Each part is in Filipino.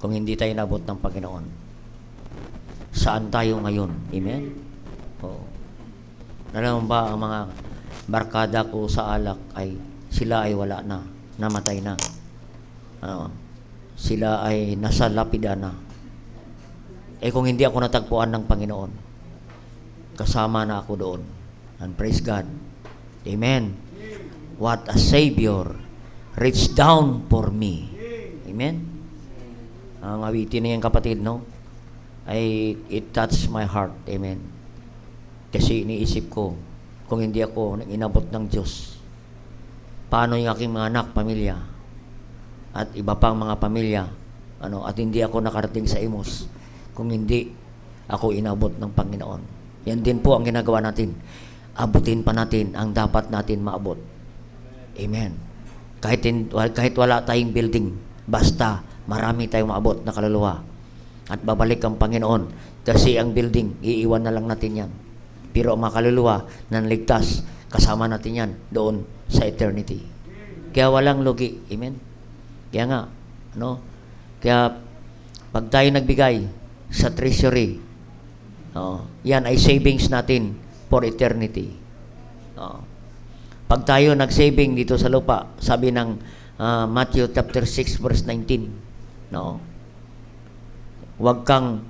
kung hindi tayo inabot ng Panginoon. Saan tayo ngayon? Amen? Oo. Alam mo ba, ang mga barkada ko sa alak ay sila ay wala na, namatay na. Sila ay nasa lapida na. Kung hindi ako natagpuan ng Panginoon, kasama na ako doon. And praise God. Amen. What a Savior reached down for me. Amen. Ang awitin na yan, kapatid, no? It touched my heart. Amen. Kasi iniisip ko, kung hindi ako inabot ng Diyos, paano yung aking mga anak, pamilya, at iba pang mga pamilya, at hindi ako nakarating sa Imus, kung hindi ako inabot ng Panginoon. Yan din po ang ginagawa natin. Abutin pa natin ang dapat natin maabot. Amen. Kahit wala tayong building, basta marami tayong maabot na kaluluwa. At babalik ang Panginoon. Kasi ang building, iiwan na lang natin yan. Pero ang mga kaluluwa na naligtas, kasama natin yan doon sa eternity. Kaya walang lugi. Amen. Kaya nga, Kaya pag tayo nagbigay sa treasury, yan ay savings natin for eternity. Pag tayo nag-saving dito sa lupa, sabi ng Matthew chapter 6 verse 19, huwag kang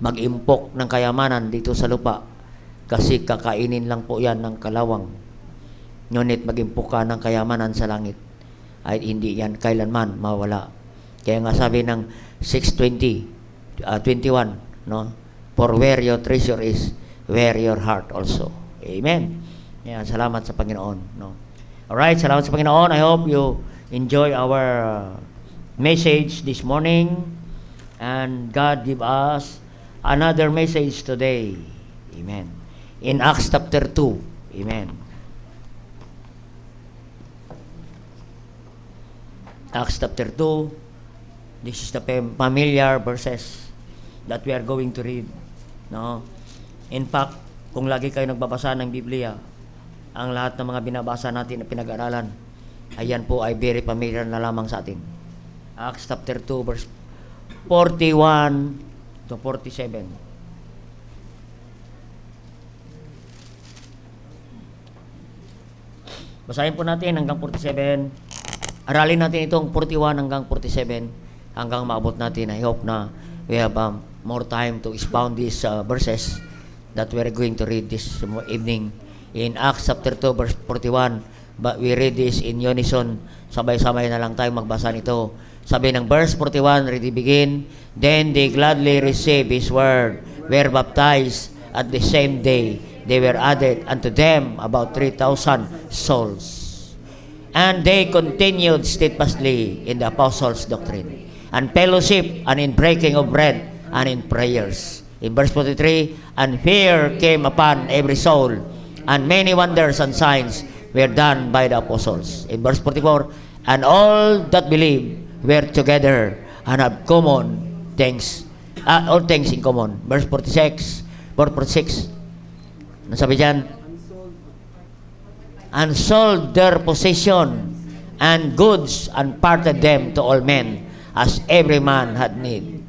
mag-impok ng kayamanan dito sa lupa kasi kakainin lang po yan ng kalawang. Ngunit mag-impok ka ng kayamanan sa langit ay hindi yan kailanman mawala. Kaya nga sabi ng 6:21, for where your treasure is, where your heart also. Amen. Yan, salamat sa Panginoon. Alright, salamat sa Panginoon. I hope you enjoy our message this morning. And God give us another message today. Amen. In Acts chapter 2. Amen. Acts chapter 2. This is the familiar verses that we are going to read. In fact, kung lagi kayo nagbabasa ng Biblia, ang lahat ng mga binabasa natin na pinag-aralan, ayan po ay very familiar na lamang sa atin. Acts chapter 2 verse 41 to 47. Basahin po natin hanggang 47. Aralin natin itong 41 hanggang 47 hanggang maabot natin. I hope na we have more time to expound these verses that we are going to read this evening in Acts chapter 2 verse 41. But we read this in unison. Sabay-sabay na lang tayo magbasa nito. Sabi ng verse 41, ready begin. Then they gladly received His word, were baptized at the same day. They were added unto them about 3,000 souls. And they continued steadfastly in the apostles' doctrine, and fellowship, and in breaking of bread, and in prayers. In verse 43, and fear came upon every soul, and many wonders and signs were done by the apostles. In verse 44, and all that believed were together, and had common things, all things in common. Verse 46, nasabi dyan, and sold their possession and goods, and parted them to all men, as every man had need.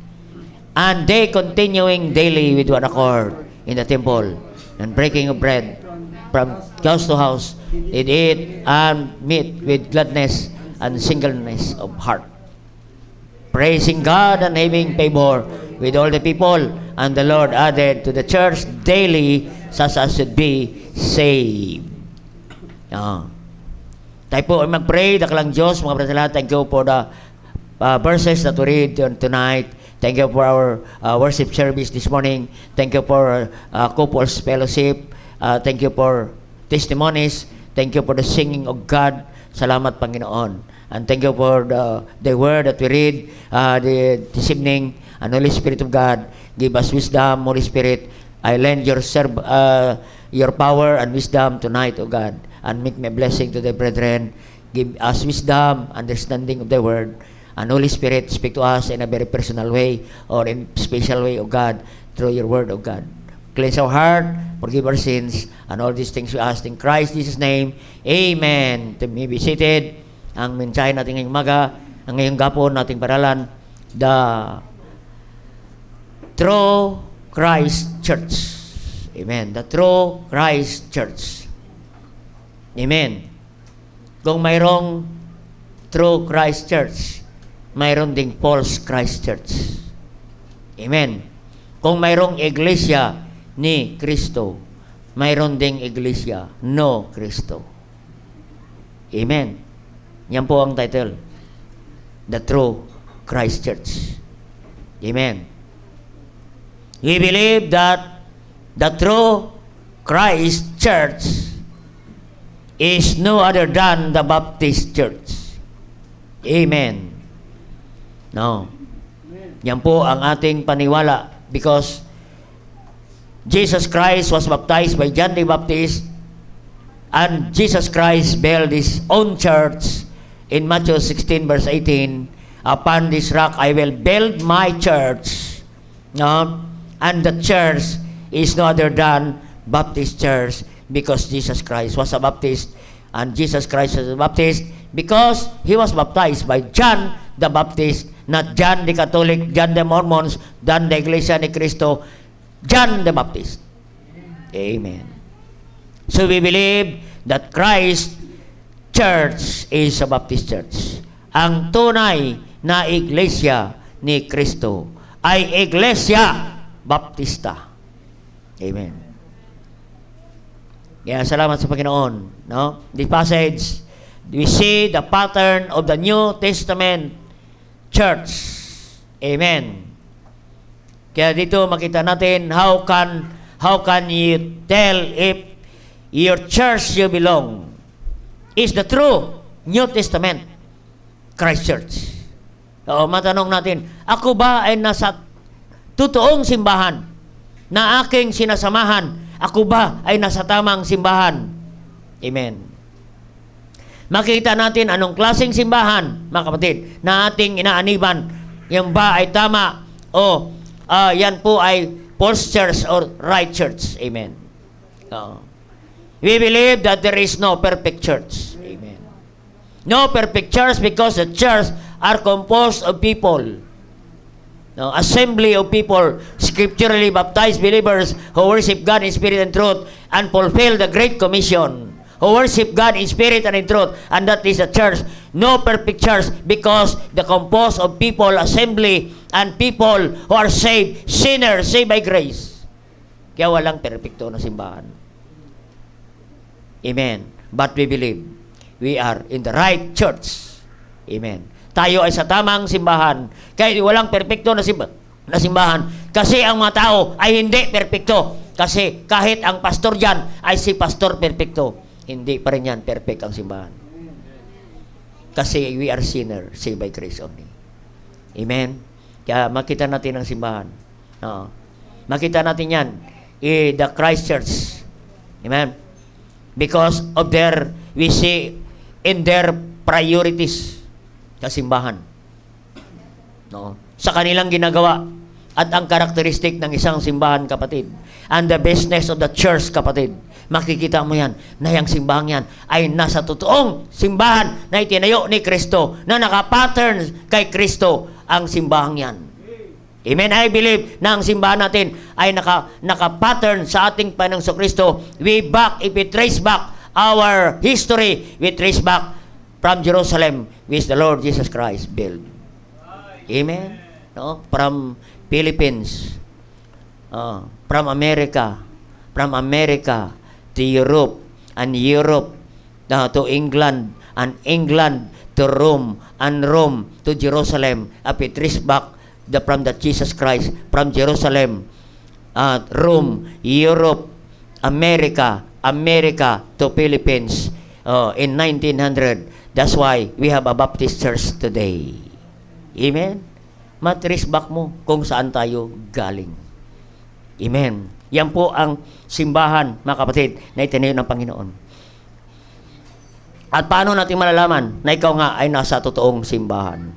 And they continuing daily with one accord in the temple, and breaking of bread from house to house, did eat and meat with gladness and singleness of heart, praising God and having favor with all the people. And the Lord added to the church daily such as should be saved. Tayo po ay mag-pray. Dakalang Diyos, mga brother lahat, thank you for the verses that we read tonight. Thank you for our worship service this morning. Thank you for couples fellowship. Thank you for testimonies. Thank you for the singing of God. Salamat, Panginoon. And thank you for the word that we read this evening. And Holy Spirit of God, give us wisdom, Holy Spirit. I lend your power and wisdom tonight, O God, and make me a blessing to the brethren. Give us wisdom, understanding of the word. And Holy Spirit, speak to us in a very personal way or in special way, O God, through your word, O God. Cleanse our heart, forgive our sins, and all these things we ask in Christ Jesus' name. Amen. To me be seated. Ang mensahe natin ngayong umaga, ang ngayong gapon nating paralan the true Christ Church. Amen. The true Christ Church. Amen. Kung mayroong true Christ Church, mayroon ding false Christ Church. Amen. Kung mayroong iglesia ni Kristo, mayroon ding iglesia no Kristo. Amen. Yan po ang title. The true Christ Church. Amen. We believe that the true Christ Church is no other than the Baptist Church. Amen. No. Yan po ang ating paniwala because Jesus Christ was baptized by John the Baptist, and Jesus Christ built His own church in Matthew 16 verse 18. Upon this rock I will build my church. No? And the church is no other than Baptist Church because Jesus Christ was a Baptist, and Jesus Christ was a Baptist because He was baptized by John the Baptist, not John the Catholic, John the Mormons, John the Iglesia ni Cristo, John the Baptist. Amen. So we believe that Christ Church is a Baptist Church. Ang tunay na iglesia ni Cristo ay Iglesia Baptista. Amen. Kaya salamat sa Panginoon. No? The passage, we see the pattern of the New Testament Church. Amen. Kaya dito makita natin how can you tell if your church you belong is the true New Testament Christ Church. O matanong natin, ako ba ay nasa totoong simbahan na aking sinasamahan? Ako ba ay nasa tamang simbahan? Amen. Makita natin anong klaseng simbahan, mga kapatid, na ating inaaniban. Yan ba ay tama o yan po ay false church or right church? Amen. We believe that there is no perfect church. Amen. No perfect church because the church are composed of people. No, assembly of people, scripturally baptized believers who worship God in spirit and truth and fulfill the Great Commission. Who worship God in spirit and in truth, and that is a church. No perfect church because the composed of people, assembly, and people who are saved, sinners, saved by grace. Kaya walang perfecto na simbahan. Amen. But we believe we are in the right church. Amen. Tayo ay sa tamang simbahan. Kaya walang perfecto na simbahan. Kasi ang mga tao ay hindi perfecto. Kasi kahit ang pastor dyan ay si pastor perfecto, hindi pa rin yan perfect ang simbahan. Kasi we are sinner, saved by grace only. Amen. Kaya makita natin ang simbahan. Makita natin yan. The Christ Church. Amen. Because of we see in their priorities sa simbahan. No? Sa kanilang ginagawa at ang karakteristik ng isang simbahan, kapatid. And the business of the church, kapatid. Makikita mo yan, na yung simbahan yan ay nasa totoong simbahan na itinayo ni Kristo, na nakapattern kay Kristo ang simbahan yan. Amen. I believe na ang simbahan natin ay nakapattern sa ating Panginoong Kristo. If we trace back our history, we trace back from Jerusalem, which the Lord Jesus Christ built. Amen. No? From Philippines, from America to Europe, and Europe to England, and England to Rome, and Rome to Jerusalem. If we trace back from the Jesus Christ, from Jerusalem, Rome, Europe, America to Philippines in 1900. That's why we have a Baptist church today. Amen? Matrace back mo kung saan tayo galing. Amen. Yan po ang simbahan, mga kapatid, na itinayo ng Panginoon. At paano natin malalaman na ikaw nga ay nasa totoong simbahan?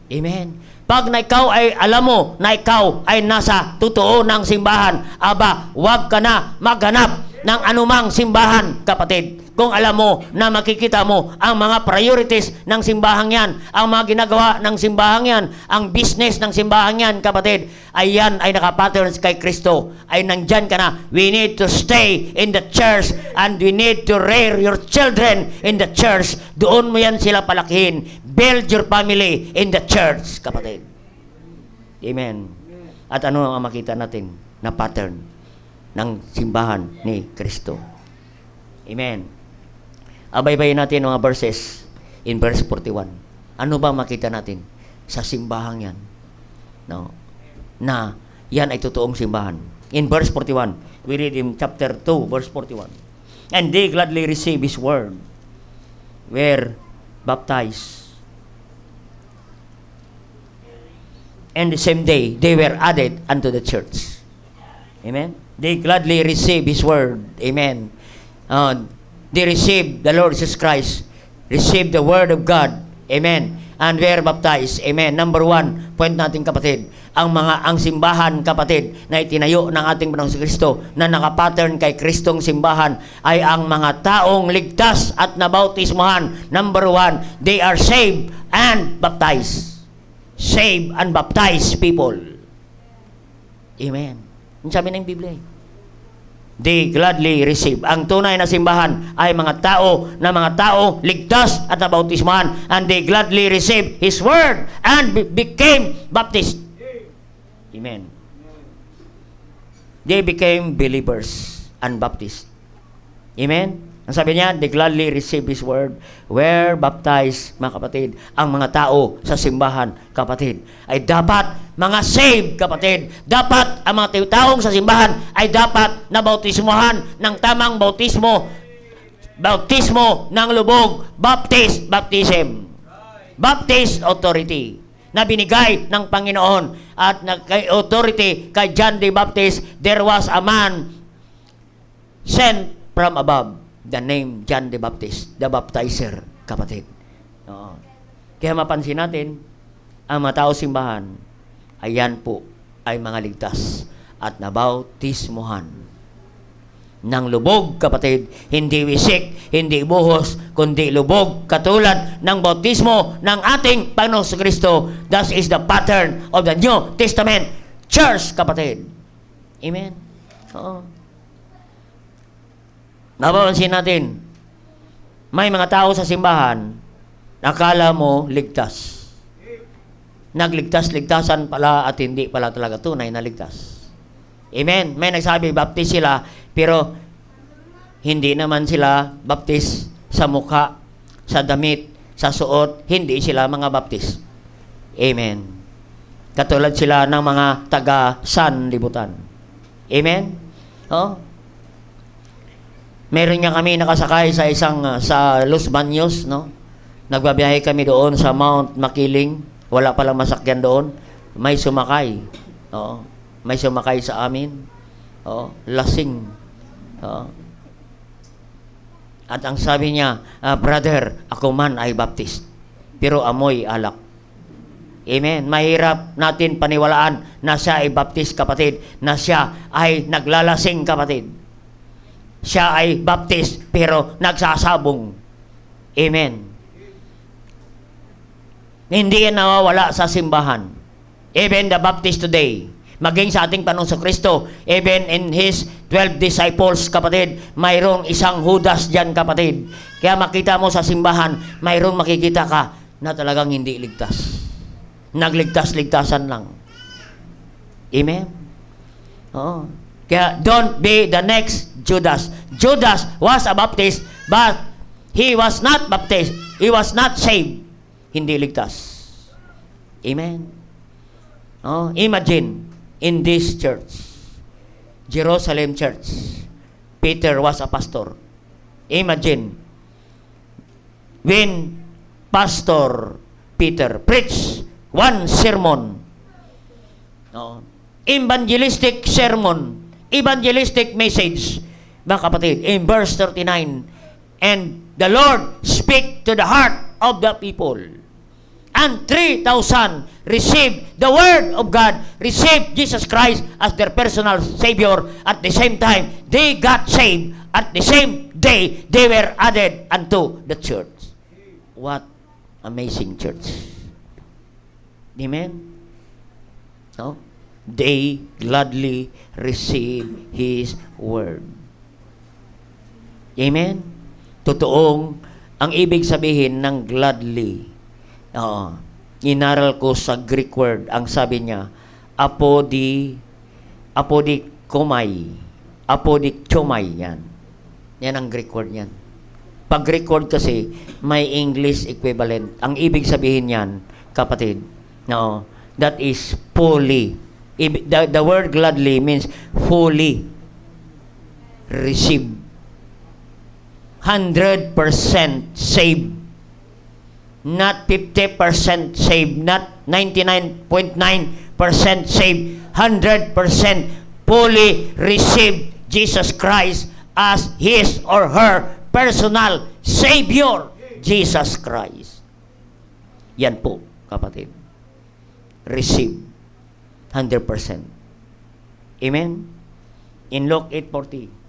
Amen. Pag na ikaw ay alam mo na ikaw ay nasa totoo ng simbahan, aba, huwag ka na maghanap ng anumang simbahan, kapatid. Kung alam mo na makikita mo ang mga priorities ng simbahang yan, ang mga ginagawa ng simbahang yan, ang business ng simbahang yan, kapatid, ay yan ay nakapattern kay Kristo. Ay nandyan ka na. We need to stay in the church and we need to rear your children in the church. Doon mo yan sila palakihin. Build your family in the church, kapatid. Amen. At ano ang makita natin na pattern ng simbahan ni Kristo? Amen. Abay-bayin natin mga verses in verse 41. Ano ba makita natin sa simbahang yan? No? Na yan ay totoong simbahan. In verse 41, we read in chapter 2, verse 41. And they gladly receive His word, were baptized. And the same day, they were added unto the church. Amen? They gladly receive His word. Amen. They received the Lord Jesus Christ, received the Word of God, amen, and were baptized, amen. Number one, point natin kapatid, ang simbahan kapatid na itinayo ng ating Panginoong Kristo na nakapattern kay Kristong simbahan ay ang mga taong ligtas at nabautismohan. Number one, they are saved and baptized. Saved and baptized people. Amen. Ang sabi ng Biblia, they gladly receive. Ang tunay na simbahan ay mga tao ligtas at nabautismohan, and they gladly receive His word and became baptized. Amen. They became believers and baptized. Amen. Ang sabi niya, they gladly receive His word, were baptized, mga kapatid. Ang mga tao sa simbahan, kapatid, ay dapat mga saved, kapatid. Dapat ang mga taong sa simbahan ay dapat na bautismohan ng tamang bautismo. Bautismo ng lubog. Baptism. Baptist authority na binigay ng Panginoon. At kay authority kay John the Baptist, there was a man sent from above. The name John the Baptist, the baptizer, kapatid. Oo. Kaya mapansin natin, ang mga tao simbahan, ayan po ay mga ligtas at nabautismohan ng lubog, kapatid. Hindi wisik, hindi buhos, kundi lubog, katulad ng bautismo ng ating Panginoong Kristo. That is the pattern of the New Testament Church, kapatid. Amen? Oo. Napapansin natin, may mga tao sa simbahan, nakala mo ligtas. Nagligtas-ligtasan pala at hindi pala talaga tunay na ligtas. Amen. May nagsabi, baptist sila, pero hindi naman sila baptist sa mukha, sa damit, sa suot. Hindi sila mga baptist. Amen. Katulad sila ng mga taga-sanlibutan. Amen. Oh. Meron nga kami nakasakay sa sa Los Baños, no? Nagbabiyahe kami doon sa Mount Makiling. Wala palang masakyan doon. May sumakay. Oo. May sumakay sa amin. Oo. Lasing. Oo. At ang sabi niya, brother, ako man ay baptist. Pero amoy alak. Amen. Mahirap natin paniwalaan na siya ay baptist, kapatid. Na siya ay naglalasing, kapatid. Siya ay baptist pero nagsasabong. Amen. Hindi yan nawawala sa simbahan. Even the Baptist today, maging sa ating Panginoong Kristo, even in His 12 disciples, kapatid, mayroong isang Judas dyan, kapatid. Kaya makita mo sa simbahan, mayroong makikita ka na talagang hindi ligtas. Nagligtas-ligtasan lang. Amen? Oo. Kaya don't be the next Judas. Judas was a Baptist, but he was not baptized. He was not saved. Hindi ligtas. Amen. Oh, imagine in this church, Jerusalem Church, Peter was a pastor. Imagine when Pastor Peter preached one sermon, evangelistic sermon, evangelistic message, mga kapatid, in verse 39, and the Lord speak to the heart of the people. and 3,000 received the Word of God, received Jesus Christ as their personal Savior. At the same time, they got saved. At the same day, they were added unto the church. What amazing church. Amen? No? They gladly receive His Word. Amen? Totoong, ang ibig sabihin ng gladly, inaral ko sa Greek word, ang sabi niya, apodikomai, yan. Yan ang Greek word yan. Pag Greek word kasi, may English equivalent. Ang ibig sabihin yan, kapatid, that is fully. The word gladly means fully receive. 100% saved. Not 50% saved. Not 99.9% saved. 100% fully receive Jesus Christ as his or her personal Savior, Jesus Christ. Yan po, kapatid. Receive 100%. Amen? In Luke 8:40.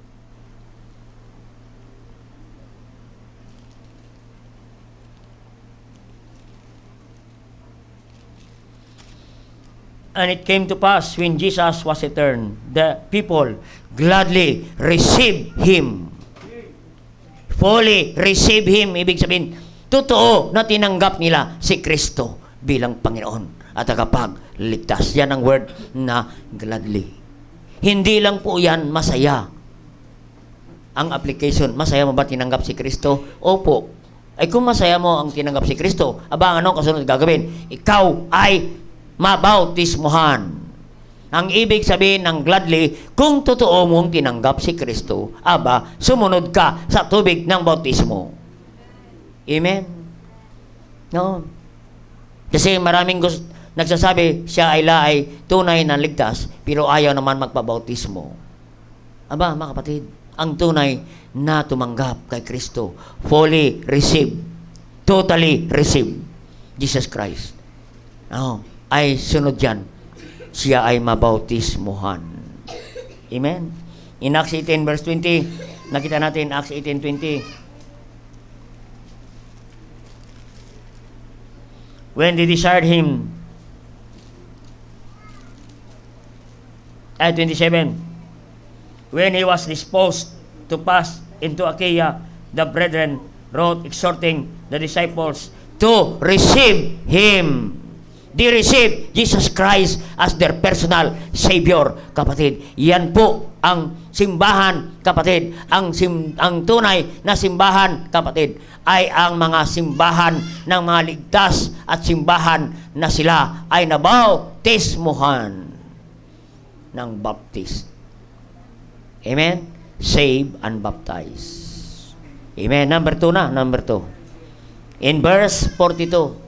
And it came to pass when Jesus was returned, the people gladly received Him. Fully receive Him. Ibig sabihin, totoo na tinanggap nila si Kristo bilang Panginoon at tagapagligtas. Yan ang word na gladly. Hindi lang po yan masaya. Ang application, masaya mo ba tinanggap si Kristo? Opo. Ay kung masaya mo ang tinanggap si Kristo, aba ano kasunod gagawin? Ikaw ay mabautismuhan. Ang ibig sabihin ng gladly, kung totoo mong tinanggap si Kristo, aba, sumunod ka sa tubig ng bautismo. Amen? No? Kasi maraming nagsasabi, siya ay tunay na ligtas, pero ayaw naman magpabautismo. Aba, mga kapatid, ang tunay na tumanggap kay Kristo, fully receive, totally receive Jesus Christ. Ay sunod yan, siya ay mabautismuhan. Amen? In Acts 18 verse 20, nakita natin Acts 18:20. When they desired him, 27, when he was disposed to pass into Achaia, the brethren wrote exhorting the disciples to receive him. They receive Jesus Christ as their personal Savior, kapatid. Yan po ang simbahan, kapatid. Ang tunay na simbahan, kapatid, ay ang mga simbahan ng mga ligtas at simbahan na sila ay nabautismuhan ng baptist. Amen? Save and baptize. Amen? Number 2 na. Number 2. In verse 42.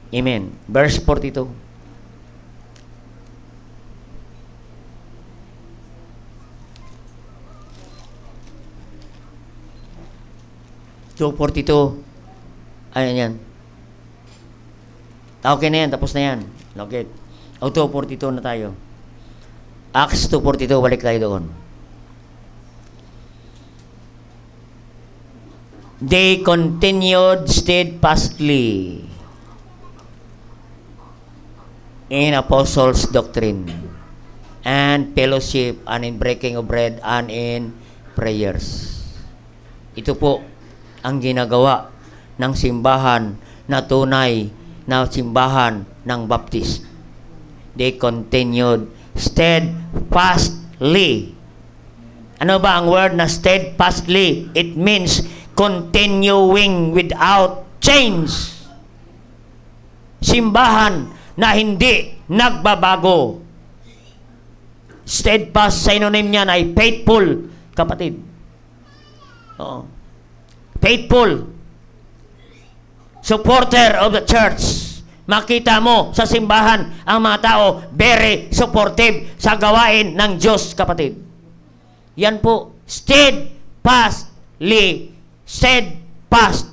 Amen. Verse 42. So, 42. Ayan yan. Okay na yan. Tapos na yan. Okay. O, 2:42 na tayo. Acts 2:42. Balik tayo doon. They continued steadfastly in apostles' doctrine and fellowship and in breaking of bread and in prayers. Ito po ang ginagawa ng simbahan na tunay na simbahan ng Baptist. They continued steadfastly. Ano ba ang word na steadfastly? It means continuing without change. Simbahan na hindi nagbabago. Steadfast, synonym niyan ay faithful, kapatid. Oo. Faithful. Supporter of the church. Makita mo sa simbahan ang mga tao very supportive sa gawain ng Diyos, kapatid. Yan po, steadfast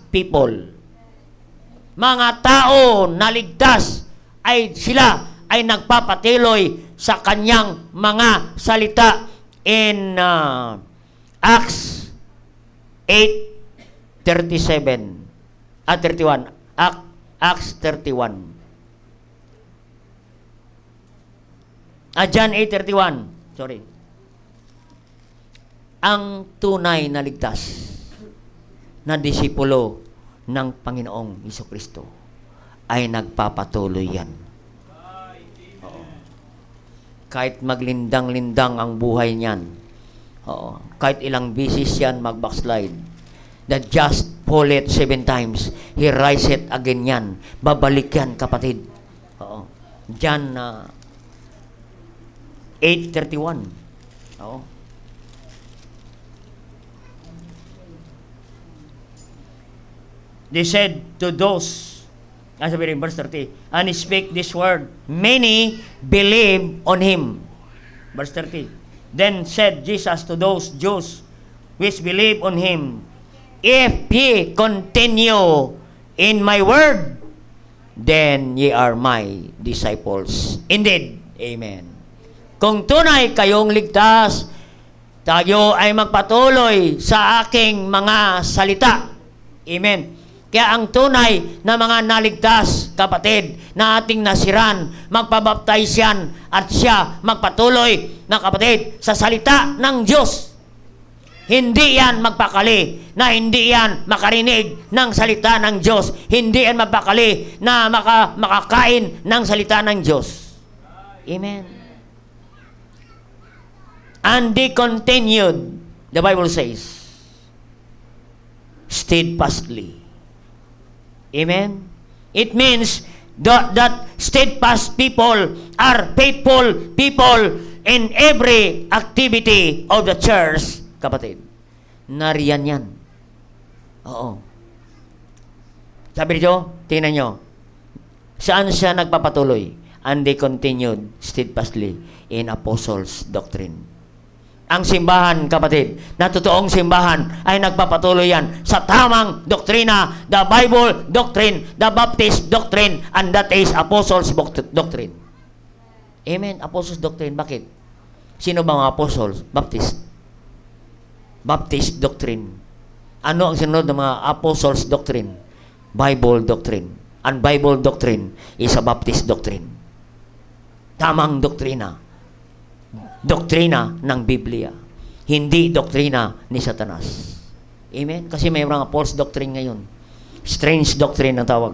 people. mga tao na ligtas ay sila ay nagpapatuloy sa kanyang mga salita in Acts 8:31. Acts 31. John 8:31. Sorry. Ang tunay na ligtas na disipulo ng Panginoong Hesukristo ay nagpapatuloy yan. Oo. Kahit maglindang-lindang ang buhay niyan, oo, kahit ilang bisis yan mag-backslide, that just fall it 7 times, he rise it again yan. Babalik yan, kapatid. Oo. John 8:31. Oo. They said to those, sabi rin, verse 30, and he spake this word, many believe on him. Verse 30. Then said Jesus to those Jews which believe on him, if ye continue in my word, then ye are my disciples. Indeed. Amen. Kung tunay kayong ligtas, tayo ay magpatuloy sa aking mga salita. Amen. Kaya ang tunay na mga naligtas, kapatid, na ating nasiran, magpabaptize yan at siya magpatuloy na kapatid sa salita ng Diyos. Hindi yan magpakali na hindi yan makarinig ng salita ng Diyos. Hindi yan magpakali na makakain ng salita ng Diyos. Amen. And they continued, the Bible says, steadfastly. Amen. It means that steadfast people are faithful people in every activity of the church. Kapatid, nariyan yan. Oo. Sabi nyo, tingnan nyo, saan siya nagpapatuloy? And they continued steadfastly in apostles' doctrine. Ang simbahan, kapatid, na totoong simbahan ay nagpapatuloy yan sa tamang doktrina, the Bible doctrine, the Baptist doctrine, and that is apostles' doctrine. Amen. Apostles' doctrine. Bakit? Sino ba mga apostles? Baptist. Baptist doctrine. Ano ang sinunod ng mga apostles' doctrine? Bible doctrine. And Bible doctrine is a Baptist doctrine. Tamang doktrina. Doktrina ng Biblia. Hindi doktrina ni Satanas. Amen? Kasi may mga false doctrine ngayon. Strange doctrine ang tawag.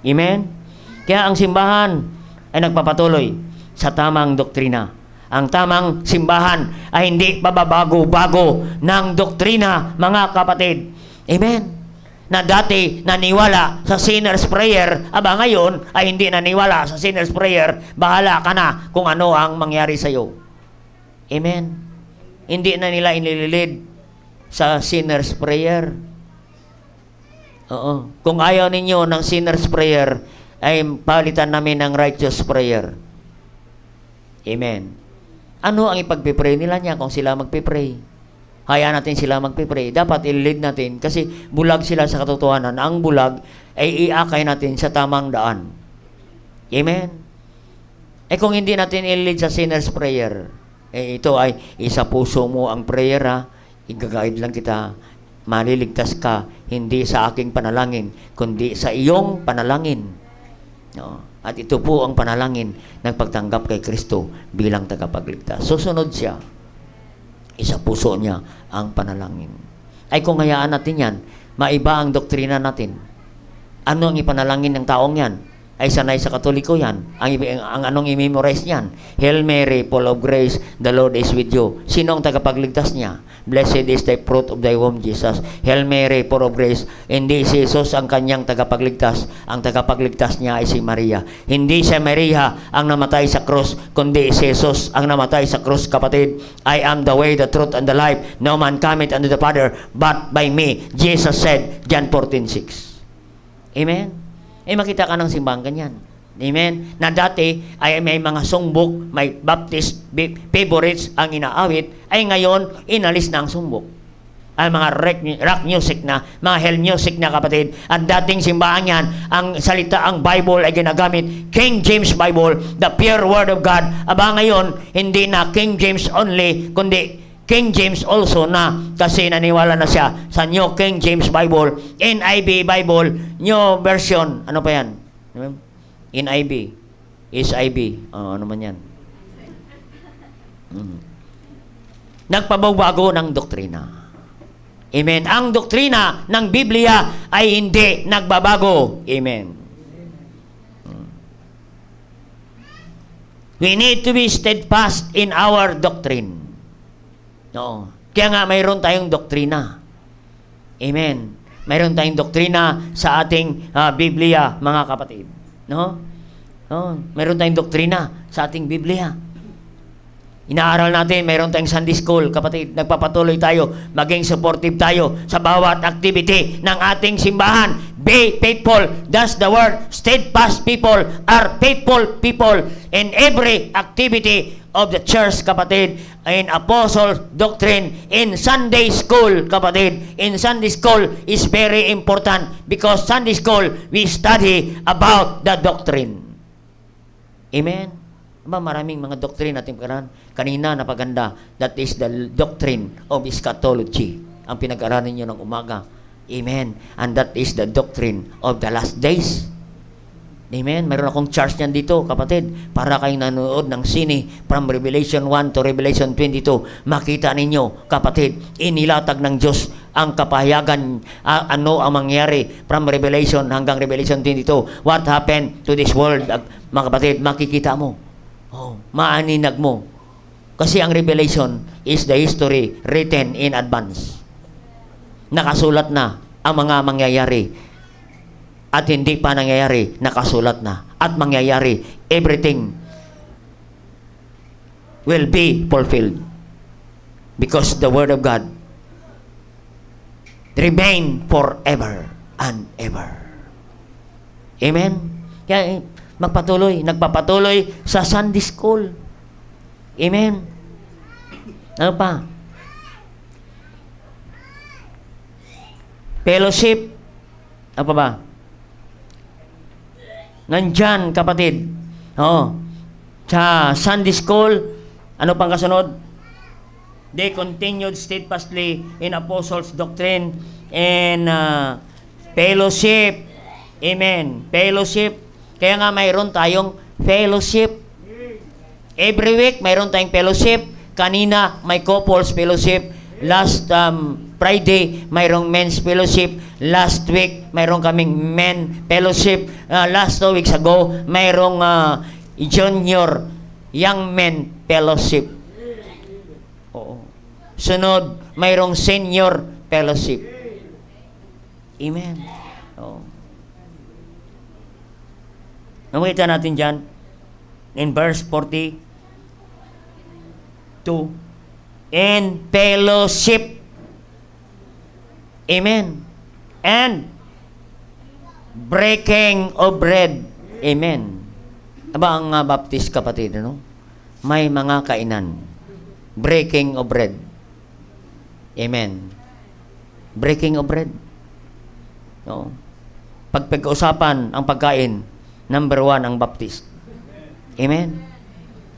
Amen? Kaya ang simbahan ay nagpapatuloy sa tamang doktrina. Ang tamang simbahan ay hindi pababago-bago ng doktrina, mga kapatid. Amen? Na dati naniwala sa sinner's prayer, aba ngayon ay hindi naniwala sa sinner's prayer, bahala ka na kung ano ang mangyari sa iyo. Amen? Hindi na nila inililid sa sinner's prayer. Oo. Kung ayaw ninyo ng sinner's prayer, ay palitan namin ng righteous prayer. Amen. Ano ang ipagpipray nila niya kung sila magpipray? Hayaan natin sila magpipray. Dapat i-lead natin kasi bulag sila sa katotohanan. Ang bulag ay iakay natin sa tamang daan. Amen? Eh kung hindi natin i-lead sa sinner's prayer, eh ito ay isa puso mo ang prayer, ha? I-guide lang kita. Maliligtas ka, hindi sa aking panalangin, kundi sa iyong panalangin. No? At ito po ang panalangin ng pagtanggap kay Kristo bilang tagapagligtas. Susunod siya. Isa puso niya ang panalangin. Ay kung hayaan natin yan, maiba ang doktrina natin. Ano ang ipanalangin ng taong yan? Ay sanay sa Katoliko yan. Ang anong i-memorize niyan? Hail Mary, full of grace, the Lord is with you. Sino ang tagapagligtas niya? Blessed is the fruit of thy womb, Jesus. Hail Mary, full of grace. Hindi si Jesus ang kanyang tagapagligtas. Ang tagapagligtas niya ay si Maria. Hindi si Maria ang namatay sa krus, kundi si Jesus ang namatay sa krus, kapatid. I am the way, the truth, and the life. No man cometh unto the Father but by me. Jesus said, John 14:6. Amen? Eh makita ka ng simbahan ganyan. Amen? Na dati ay may mga songbok, may Baptist favorites ang inaawit, ay ngayon inalis na ang songbok. Ay mga rock music na, mga hell music na kapatid. Ang dating simbahan yan, ang salita, ang Bible ay ginagamit, King James Bible, the pure Word of God. Aba ngayon, hindi na King James only, kundi King James also na, kasi naniwala na siya sa New King James Bible, NIV Bible, New Version, ano pa yan? NIV, SIB, ano man yan. Nagpabago ng doktrina. Amen. Ang doktrina ng Biblia ay hindi nagbabago. Amen. We need to be steadfast in our doctrine. No. Kaya nga mayroon tayong doktrina. Amen. Mayroon tayong doktrina sa ating Biblia, mga kapatid. No? No, mayroon tayong doktrina sa ating Biblia. Inaaral natin, mayroon tayong Sunday School, kapatid. Nagpapatuloy tayo, maging supportive tayo sa bawat activity ng ating simbahan. Be faithful. That's the word. Steadfast people are faithful people in every activity of the church, kapatid. In apostle doctrine, in Sunday school, kapatid. In Sunday school is very important because Sunday school, we study about the doctrine. Amen. Aba, maraming mga doctrine natin pag-aralan. Kanina napaganda, that is the doctrine of eschatology. Ang pinag-aralan nyo ng umaga. Amen. And that is the doctrine of the last days. Amen. Mayroon akong charge niyan dito, kapatid. Para kayong nanonood ng sine from Revelation 1 to Revelation 22. Makita ninyo, kapatid, inilatag ng Diyos ang kapahayagan, ano ang mangyari from Revelation hanggang Revelation 22. What happened to this world, mga kapatid, makikita mo. Oh, maaninag mo. Kasi ang Revelation is the history written in advance. Nakasulat na ang mga mangyayari. At hindi pa nangyayari, nakasulat na. At mangyayari, everything will be fulfilled. Because the Word of God remain forever and ever. Amen? Kaya nagpapatuloy sa Sunday School. Amen. Ano pa? Fellowship. Ano pa ba? Nandyan, kapatid. Sa Sunday School, ano pang kasunod? They continued steadfastly in apostles' doctrine and fellowship. Amen. Fellowship. Kaya nga mayroon tayong fellowship. Every week mayroon tayong fellowship. Kanina may couples fellowship. Last Friday mayroong men's fellowship. Last week mayroon kaming men fellowship. Last 2 weeks ago mayroong junior young men fellowship. Oo. Sunod mayroong senior fellowship. Amen. Oo. Nakita natin dyan, in verse 42, in fellowship. Amen. And breaking of bread. Amen. Aba ang Baptist, kapatid, ano? May mga kainan. Breaking of bread. Amen. Breaking of bread. No? Pag-usapan ang pagkain, number 1 ang Baptist. Amen?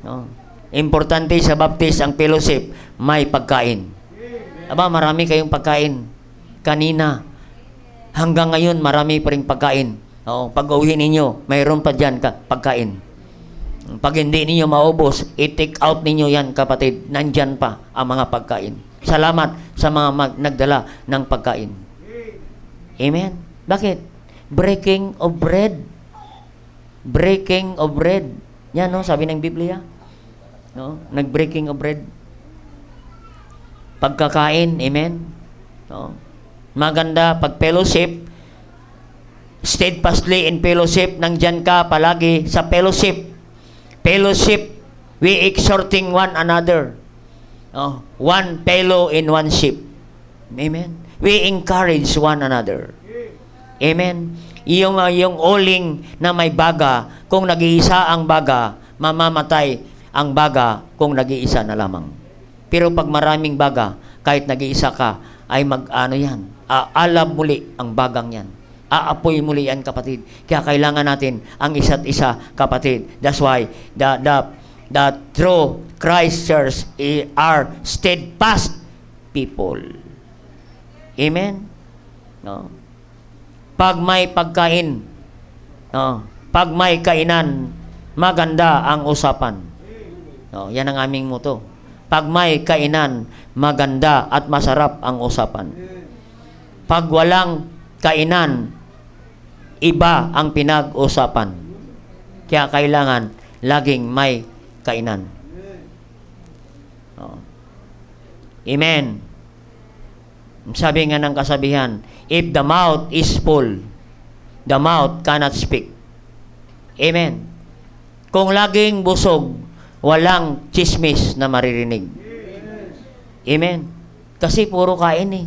No. Importante sa Baptist ang fellowship, may pagkain. Aba, marami kayong pagkain. Kanina, hanggang ngayon, marami pa rin pagkain. Pag-uwi ninyo, mayroon pa dyan pagkain. Pag hindi ninyo maubos, i-take out ninyo yan, kapatid. Nandyan pa ang mga pagkain. Salamat sa mga nagdala ng pagkain. Amen? Bakit? Breaking of bread. Breaking of bread. Yan, no? Sabi ng Biblia. No? Nag-breaking of bread. Pagkakain. Amen? No? Maganda. Pag-fellowship. Steadfastly in fellowship. Nandyan ka palagi sa fellowship. Fellowship. We exhorting one another. One fellow in one ship. Amen? We encourage one another. Amen? Yung uling na may baga, kung nag-iisa ang baga, mamamatay ang baga kung nag-iisa na lamang. Pero pag maraming baga, kahit nag-iisa ka, ay mag-ano yan, aalab muli ang bagang yan. Aapoy muli yan, kapatid. Kaya kailangan natin ang isa't isa, kapatid. That's why the true Christians are steadfast people. Amen? No? Pag may pagkain, no? Pag may kainan, maganda ang usapan. No? Yan ang aming motto. Pag may kainan, maganda at masarap ang usapan. Pag walang kainan, iba ang pinag-usapan. Kaya kailangan laging may kainan. Oh. Amen. Sabi nga ng kasabihan, if the mouth is full, the mouth cannot speak. Amen. Kung laging busog, walang chismis na maririnig. Amen. Kasi puro kain eh.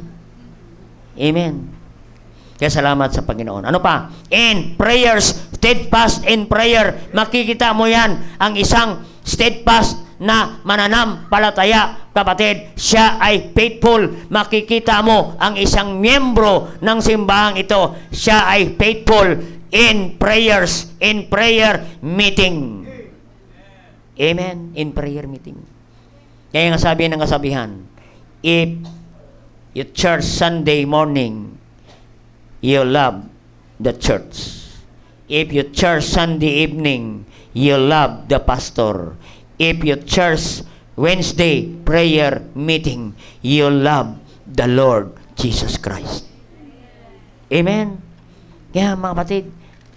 Amen. Kaya salamat sa Panginoon. Ano pa? In prayers, steadfast in prayer. Makikita mo yan, ang isang steadfast na mananampalataya, kapatid, siya ay faithful. Makikita mo ang isang miyembro ng simbahang ito, siya ay faithful in prayers, in prayer meeting. Amen. In prayer meeting. Kaya nga sabi ng kasabihan, if you church Sunday morning, you love the church. If you church Sunday evening, you love the pastor. If you church Wednesday prayer meeting, you love the Lord Jesus Christ. Amen. Kaya mga kapatid,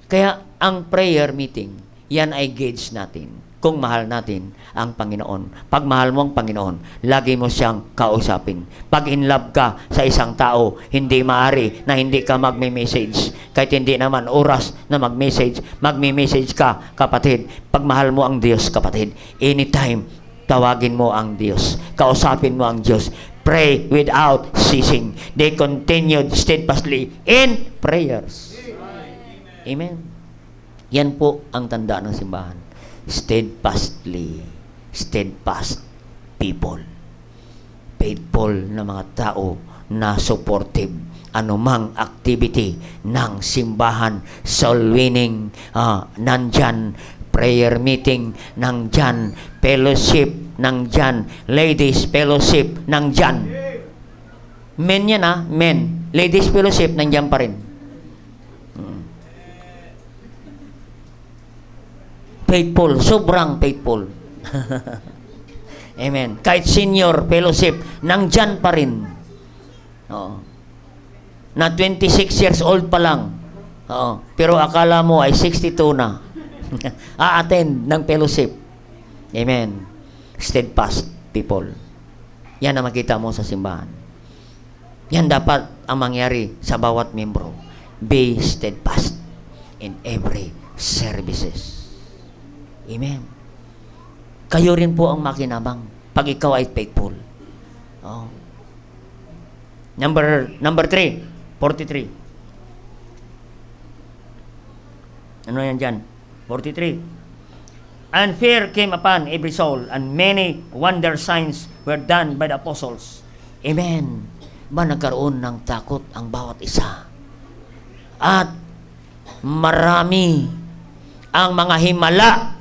kaya ang prayer meeting, yan ay gauge natin kung mahal natin ang Panginoon. Pag mahal mo ang Panginoon, lagi mo siyang kausapin. Pag in love ka sa isang tao, hindi maari na hindi ka magme-message. Kahit hindi naman oras na mag-message ka, kapatid. Pag mahal mo ang Diyos, kapatid, anytime, tawagin mo ang Diyos. Kausapin mo ang Diyos. Pray without ceasing. They continued steadfastly in prayers. Amen. Yan po ang tanda ng simbahan. Steadfast people, faithful na mga tao na supportive anumang activity ng simbahan, soul winning, nandyan, prayer meeting, nandyan, fellowship, nandyan, ladies fellowship, nandyan. Men yan men. Ladies fellowship, nandyan pa rin. Faithful, sobrang faithful. Amen. Kahit senior fellowship, nandyan pa rin. Oo. Na 26 years old pa lang. Oo. Pero akala mo ay 62 na. A-attend ng fellowship. Amen. Steadfast people. Yan ang makita mo sa simbahan. Yan dapat ang mangyari sa bawat membro. Be steadfast in every services. Amen. Kayo rin po ang makinabang pag ikaw ay faithful. Oh. Number 3, 43. Ano yan dyan? 43. And fear came upon every soul, and many wonder signs were done by the apostles. Amen. Ba nagkaroon ng takot ang bawat isa? At marami ang mga himala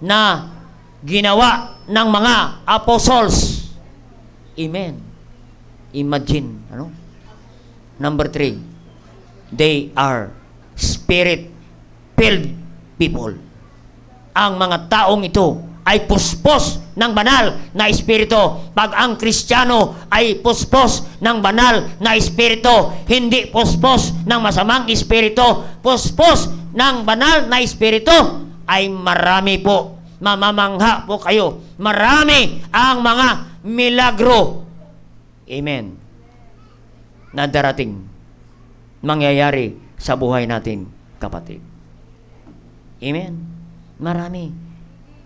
na ginawa ng mga apostles. Amen. Imagine, Number 3, they are spirit-filled people. Ang mga taong ito ay puspos ng banal na espiritu. Pag ang Kristiyano ay puspos ng banal na espiritu, hindi puspos ng masamang espiritu, puspos ng banal na espiritu, ay marami po. Mamamangha po kayo. Marami ang mga milagro. Amen. Na darating, mangyayari sa buhay natin, kapatid. Amen. Marami.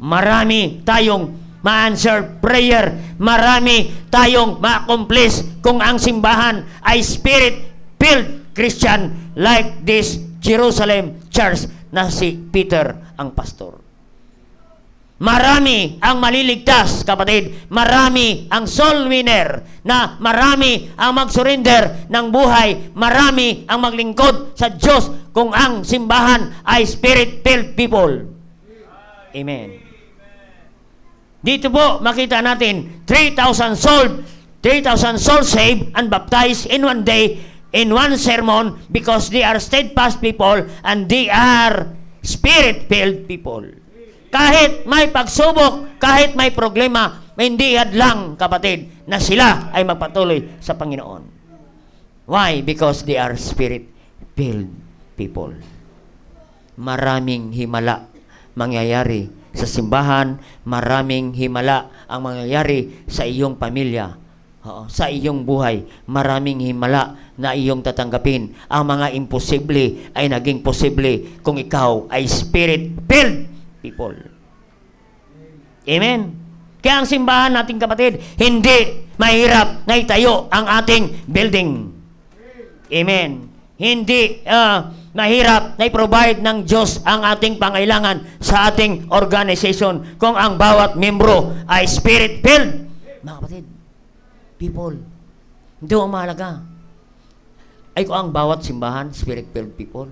Marami tayong ma-answer prayer. Marami tayong ma-accomplish kung ang simbahan ay spirit-filled Christian like this Jerusalem Church na si Peter ang pastor. marami ang maliligtas, kapatid. Marami ang soul winner, na marami ang mag-surrender ng buhay. Marami ang maglingkod sa Diyos kung ang simbahan ay spirit-filled people. Amen. Dito po makita natin 3,000 souls saved and baptized in one day, in one sermon, because they are steadfast people and they are spirit-filled people. Kahit may pagsubok, kahit may problema, hindi hadlang, kapatid, na sila ay magpatuloy sa Panginoon. Why? Because they are spirit-filled people. Maraming himala mangyayari sa simbahan, maraming himala ang mangyayari sa iyong pamilya, sa iyong buhay. Maraming himala na iyong tatanggapin. Ang mga imposible ay naging posible kung ikaw ay spirit-filled people. Amen. Kaya ang simbahan nating, kapatid, hindi mahirap na itayo ang ating building. Amen. Hindi mahirap na i-provide ng Diyos ang ating pangailangan sa ating organization kung ang bawat membro ay spirit-filled. Mga kapatid, people, hindi mo mahalaga. Ay kung ang bawat simbahan, spirit-filled people.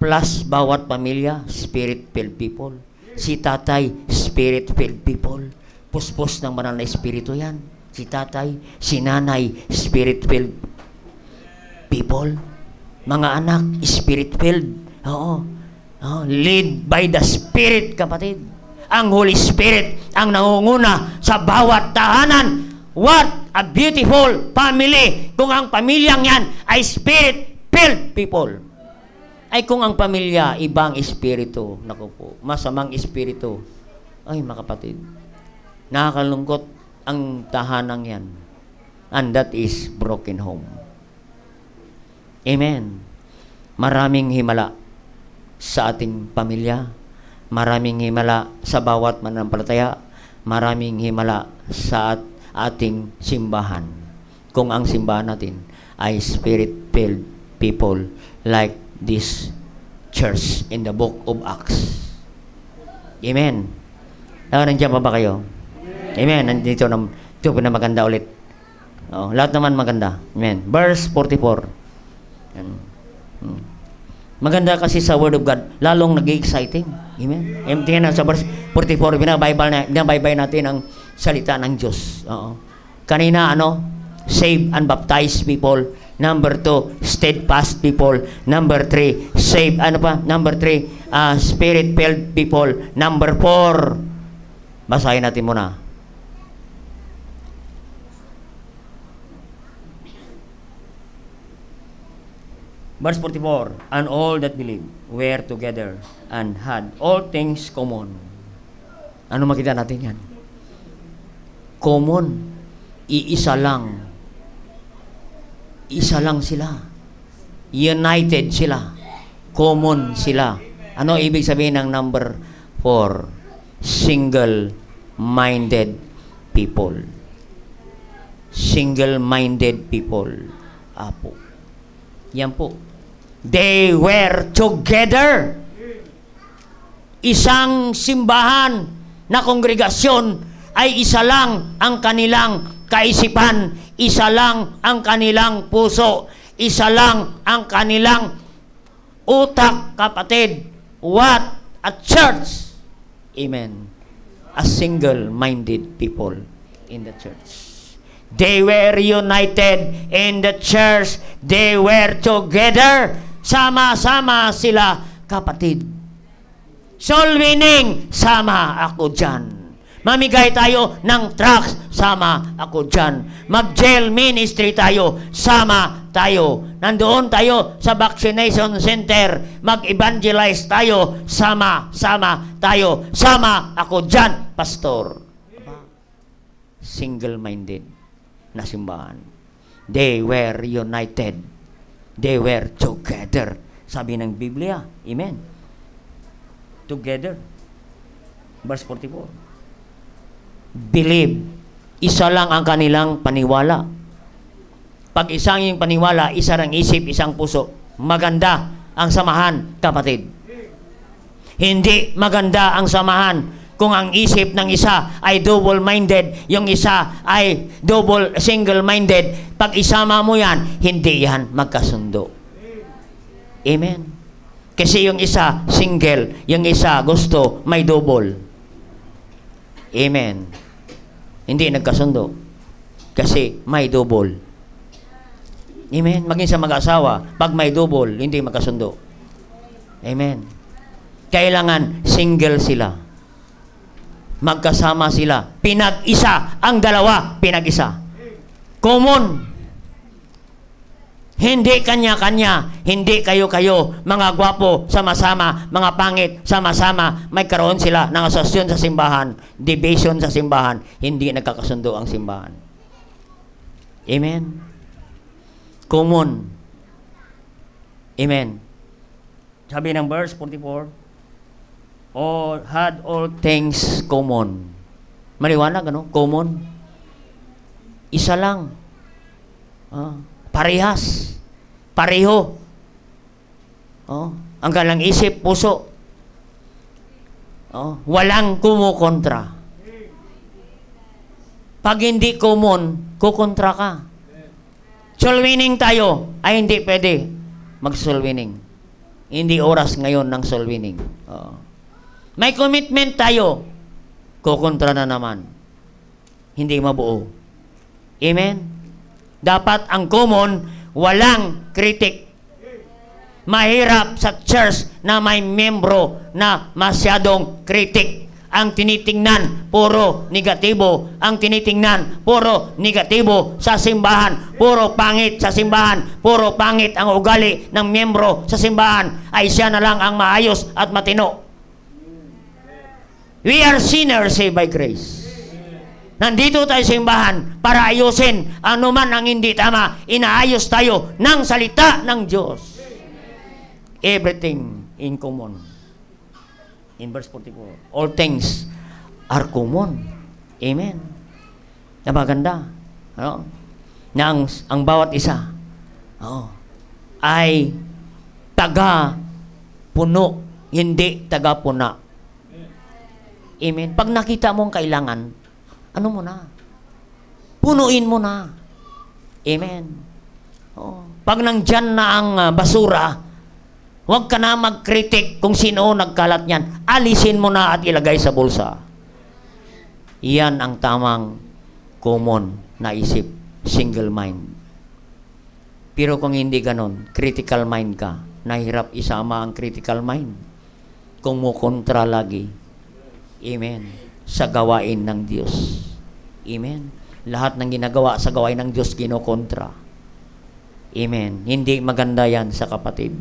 Plus, bawat pamilya, spirit-filled people. Si tatay, spirit-filled people. Puspos ng banal na espiritu yan. Si tatay, si nanay, spirit-filled people. Mga anak, spirit-filled. Oo. Lead by the Spirit, kapatid. Ang Holy Spirit ang nangunguna sa bawat tahanan. What a beautiful family kung ang pamilyang yan ay spirit-filled people. Ay kung ang pamilya ibang espiritu, naku po, masamang espiritu, ay mga kapatid, nakakalungkot ang tahanang yan. And that is broken home. Amen. Maraming himala sa ating pamilya, maraming himala sa bawat mananampalataya, maraming himala sa ating simbahan. Kung ang simbahan natin ay spirit-filled people like this church in the book of Acts. Amen. Nandiyan pa ba kayo? Amen. Nandito na, ito na maganda ulit. Lahat naman maganda. Amen. Verse 44. Maganda kasi sa Word of God, lalong nag-exciting. Amen. Tingnan na sa verse 44, binabaybay natin ang salita ng Diyos. Kanina, save and baptize people. Number 2, steadfast people. Number 3, save, Number 3, spirit-filled people. Number 4, basahin natin muna. Verse 44, and all that believed were together and had all things common. Ano makita natin yan? Common. Iisa lang. Isa lang sila. United sila. Common sila. Ano ibig sabihin ng number 4? Single-minded people. Single-minded people. Apo. Yan po. They were together. Isang simbahan na kongregasyon ay isa lang ang kanilang kaisipan, isa lang ang kanilang puso, isa lang ang kanilang utak, kapatid. What a church! Amen. A single-minded people in the church. They were united in the church. They were together. Sama-sama sila, kapatid. Soul winning, sama ako dyan. Mamigay tayo ng tracts, sama ako dyan. Mag-jail ministry tayo, sama tayo. Nandoon tayo sa vaccination center, mag-evangelize tayo, sama-sama tayo. Sama ako dyan, pastor. Single-minded na simbahan. They were united. They were together. Sabi ng Biblia. Amen. Together. Verse 44. Believe. Isa lang ang kanilang paniwala. Pag isang yung paniwala, isa ang isip, isang puso. Maganda ang samahan, kapatid. Hindi maganda ang samahan Kung ang isip ng isa ay double-minded, yung isa ay single-minded, pag isama mo yan, hindi yan magkasundo. Amen. Kasi yung isa single, yung isa gusto may double. Amen. Hindi nagkasundo. Kasi may double. Amen. Maging sa mag-asawa, pag may double, hindi magkasundo. Amen. Kailangan single sila. Magkasama sila. Pinag-isa. Ang dalawa, pinag-isa. Common. Hindi kanya-kanya. Hindi kayo-kayo. Mga gwapo, sama-sama. Mga pangit, sama-sama. May karoon sila ng asosyon sa simbahan. Division sa simbahan. Hindi nagkakasundo ang simbahan. Amen. Common. Amen. Sabi ng verse 44, had all things common. Maliwanag, ano? Common. Isa lang. Parehas. Pareho. Ang kanilang isip, puso. Walang kumukontra. Pag hindi common, kukontra ka. Soul winning tayo, ay hindi pwede mag-soul winning. Hindi oras ngayon ng soul winning. May commitment tayo, kukontra na naman. Hindi mabuo. Amen? Dapat ang common, walang critic. Mahirap sa church na may membro na masyadong critic. Ang tinitingnan, puro negatibo. Ang tinitingnan, puro negatibo sa simbahan. Puro pangit sa simbahan. Puro pangit ang ugali ng membro sa simbahan. Ay siya na lang ang maayos at matino. We are sinners saved by grace. Nandito tayo sa simbahan para ayusin anuman ang hindi tama. Inaayos tayo ng salita ng Diyos. Everything in common. In verse 44, all things are common. Amen. Na maganda. Na ang bawat isa ay taga-puno, hindi taga-puna. Amen. Pag nakita mong kailangan, ano mo na? Punuin mo na. Amen. Pag nandyan na ang basura, huwag ka na mag-critic kung sino nagkalat niyan. Alisin mo na at ilagay sa bulsa. Iyan ang tamang common na isip. Single mind. Pero kung hindi ganon, critical mind ka, nahirap isama ang critical mind. Kung mo kontra lagi. Amen. Sa gawain ng Diyos. Amen. Lahat ng ginagawa sa gawain ng Diyos, ginokontra. Amen. Hindi maganda yan sa kapatid.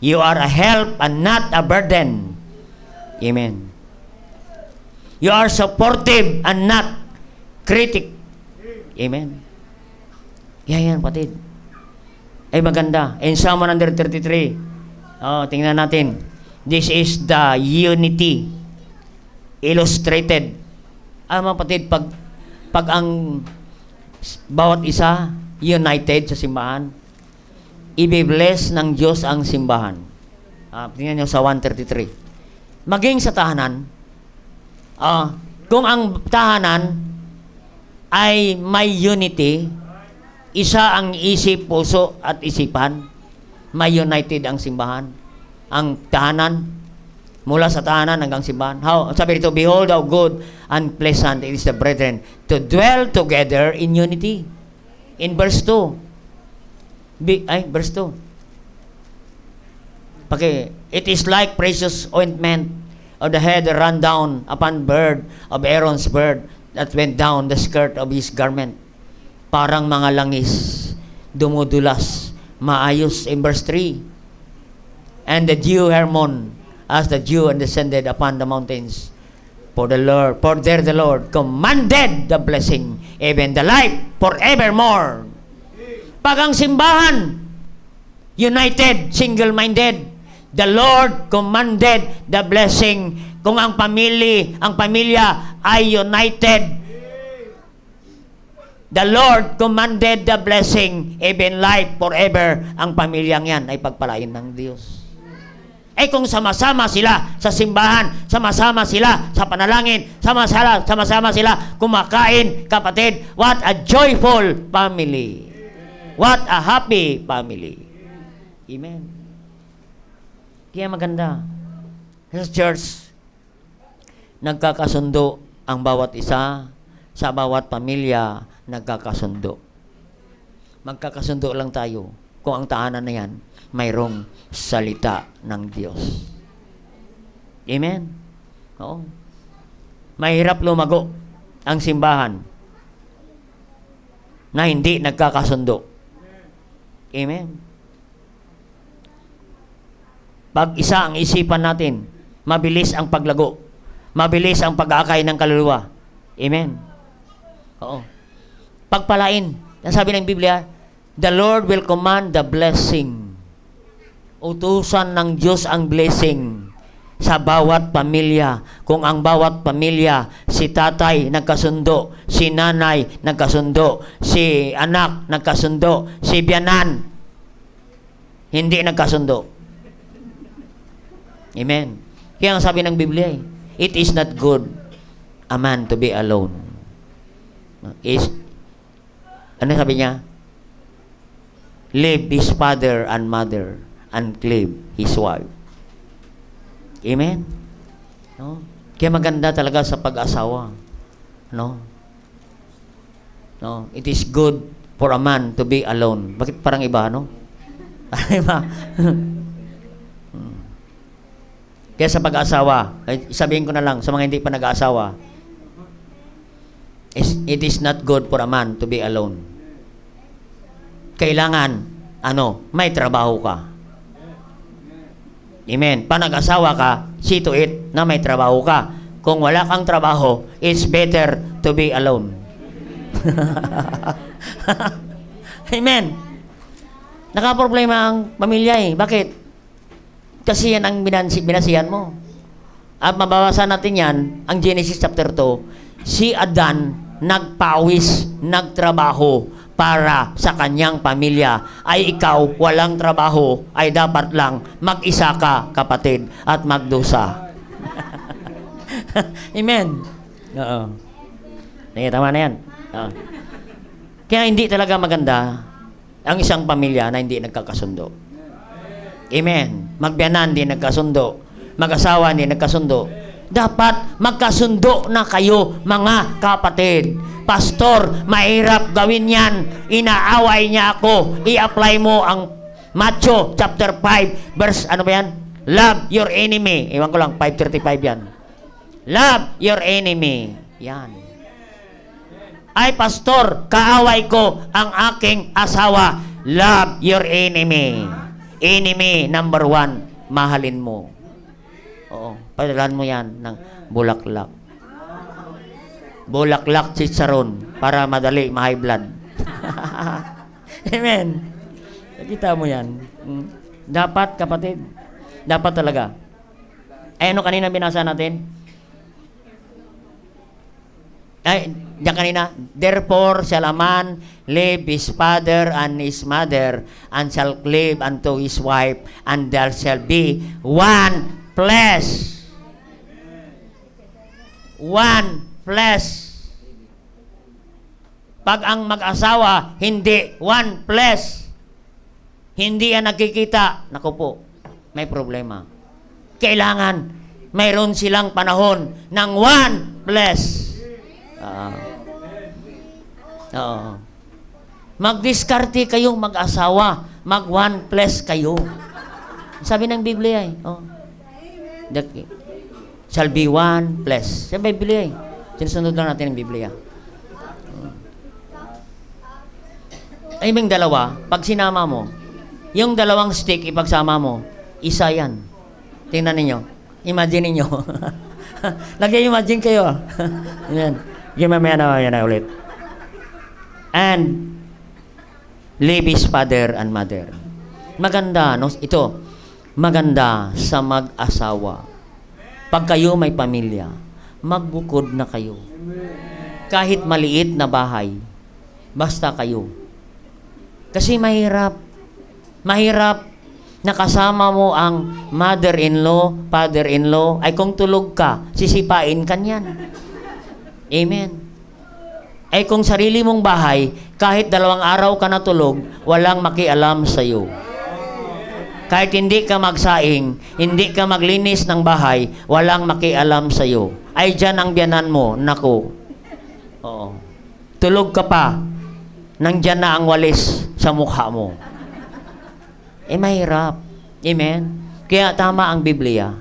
You are a help and not a burden. Amen. You are supportive and not critic. Amen. Yan, patid. Ay maganda. In Psalm 133, tingnan natin. This is the unity illustrated. Mga patid, pag ang bawat isa united sa simbahan, i-bless ng Diyos ang simbahan. Tingnan nyo sa 133. Maging sa tahanan, kung ang tahanan ay may unity, isa ang isip, puso at isipan, may united ang simbahan. Ang tahanan, mula sa tahanan hanggang simbahan. Sabi dito, behold how good and pleasant it is the brethren to dwell together in unity. In verse 2, verse 2. It is like precious ointment of the head run down upon bird of Aaron's bird that went down the skirt of his garment. Parang mga langis, dumudulas, maayos. In verse 3, and the dew Hermon, as the dew descended upon the mountains. For there the Lord commanded the blessing, even the life forevermore. Pag ang simbahan united, single-minded, the Lord commanded the blessing. Kung ang pamilya ay united, the Lord commanded the blessing, even life forever. Ang pamilyang yan ay pagpalain ng Diyos. Eh kung sama-sama sila sa simbahan, sama-sama sila sa panalangin, sama-sama sila kumakain, kapatid, what a joyful family. What a happy family. Amen. Kaya maganda. Sa church, nagkakasundo ang bawat isa, sa bawat pamilya, nagkakasundo. Magkakasundo lang tayo kung ang tahanan na yan mayroong salita ng Diyos. Amen? Oo. Mahirap lumago ang simbahan na hindi nagkakasundo. Amen? Pag isa ang isipan natin, mabilis ang paglago. Mabilis ang pag-aakay ng kaluluwa. Amen? Oo. Pagpalain. Sabi ng Biblia, the Lord will command the blessing. Utusan ng Diyos ang blessing sa bawat pamilya. Kung ang bawat pamilya, si tatay nagkasundo, si nanay nagkasundo, si anak nagkasundo, si biyanan hindi nagkasundo. Amen. Kaya ang sabi ng Biblia, it is not good a man to be alone. Ano sabi niya? Leave his father and mother and cleave his wife. Amen? No? Kaya maganda talaga sa pag-asawa. No? No? It is good for a man to be alone. Bakit parang iba, no? Iba. Kaya sa pag-asawa, sabihin ko na lang sa mga hindi pa nag-aasawa, it is not good for a man to be alone. Kailangan, may trabaho ka. Amen. Pa nag-asawa ka, see to it na may trabaho ka. Kung wala kang trabaho, it's better to be alone. Amen. Nakaproblema ang pamilya eh. Bakit? Kasi yan ang binasihan mo. At mabawasan natin yan, ang Genesis chapter 2, si Adan nagpawis, nagtrabaho para sa kanyang pamilya. Ay ikaw, walang trabaho, ay dapat lang mag-isa ka, kapatid, at magdusa. Amen. Oo. Tama na yan. Oo. Kaya hindi talaga maganda ang isang pamilya na hindi nagkakasundo. Amen. Magbiyanan, hindi nagkasundo. Mag-asawa, hindi nagkasundo. Dapat magkasundo na kayo, mga kapatid. Pastor, mahirap gawin yan. Inaaway niya ako. I-apply mo ang Matthew chapter 5 verse, ano ba yan? Love your enemy. Iwan ko lang, 5:35 yan. Love your enemy. Yan. Ay, pastor, kaaway ko ang aking asawa. Love your enemy. Enemy number 1, mahalin mo. Oo, padalan mo yan ng bulaklak. Bulaklak chicharon para madali ma-high blood. Amen. Nakita mo yan. Dapat, kapatid. Dapat talaga. Ay, ano kanina binasa natin? Ay, diyan kanina. Therefore shall a man leave his father and his mother, and shall cleave unto his wife, and there shall be one flesh. One flesh. Pag ang mag-asawa, hindi one flesh, hindi yan nakikita, naku po, may problema. Kailangan, mayroon silang panahon ng one flesh. Magdiskarte kayong mag-asawa, mag one flesh kayo. Sabi ng Biblia shall be one flesh. Sa Biblia sinusunod lang natin ang Biblia. Ay, yung dalawa, pag sinama mo, yung dalawang stick, ipagsama mo, isa yan. Tingnan ninyo. Imagine ninyo. Nag-imagine kayo. Yan. Yung mamaya na ulit. And leave his father and mother. Maganda, no? Ito, maganda sa mag-asawa. Pag kayo may pamilya, magbukod na kayo. Kahit maliit na bahay, basta kayo. Kasi mahirap nakasama mo ang mother-in-law, father-in-law, ay kung tulog ka, sisipain ka niyan. Amen. Ay kung sarili mong bahay, kahit 2 araw ka natulog, walang makialam sa iyo. Kahit hindi ka magsaing, hindi ka maglinis ng bahay, walang makialam sa iyo. Ay dyan ang biyanan mo, naku. Oo. Tulog ka pa, nandyan na ang walis sa mukha mo. Mahirap. Amen? Kaya tama ang Biblia.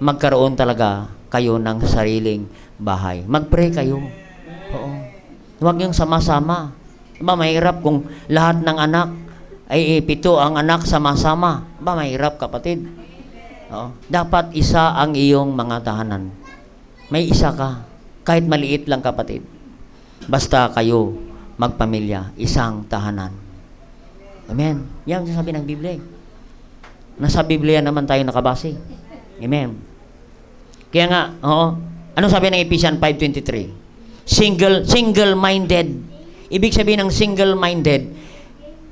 Magkaroon talaga kayo ng sariling bahay. Mag-pray kayo. Oo. Huwag yung sama-sama. Mahirap kung lahat ng anak ay 7 ang anak sama-sama. Mahirap, kapatid. Oo. Dapat isa ang iyong mga tahanan. May isa ka. Kahit maliit lang, kapatid. Basta kayo magpamilya, isang tahanan. Amen. Yan ang sabi ng Biblia. Nasa Biblia naman tayo nakabase. Amen. Kaya nga, ano sabi ng Ephesians 5:23? Single-minded. Ibig sabihin ng single-minded,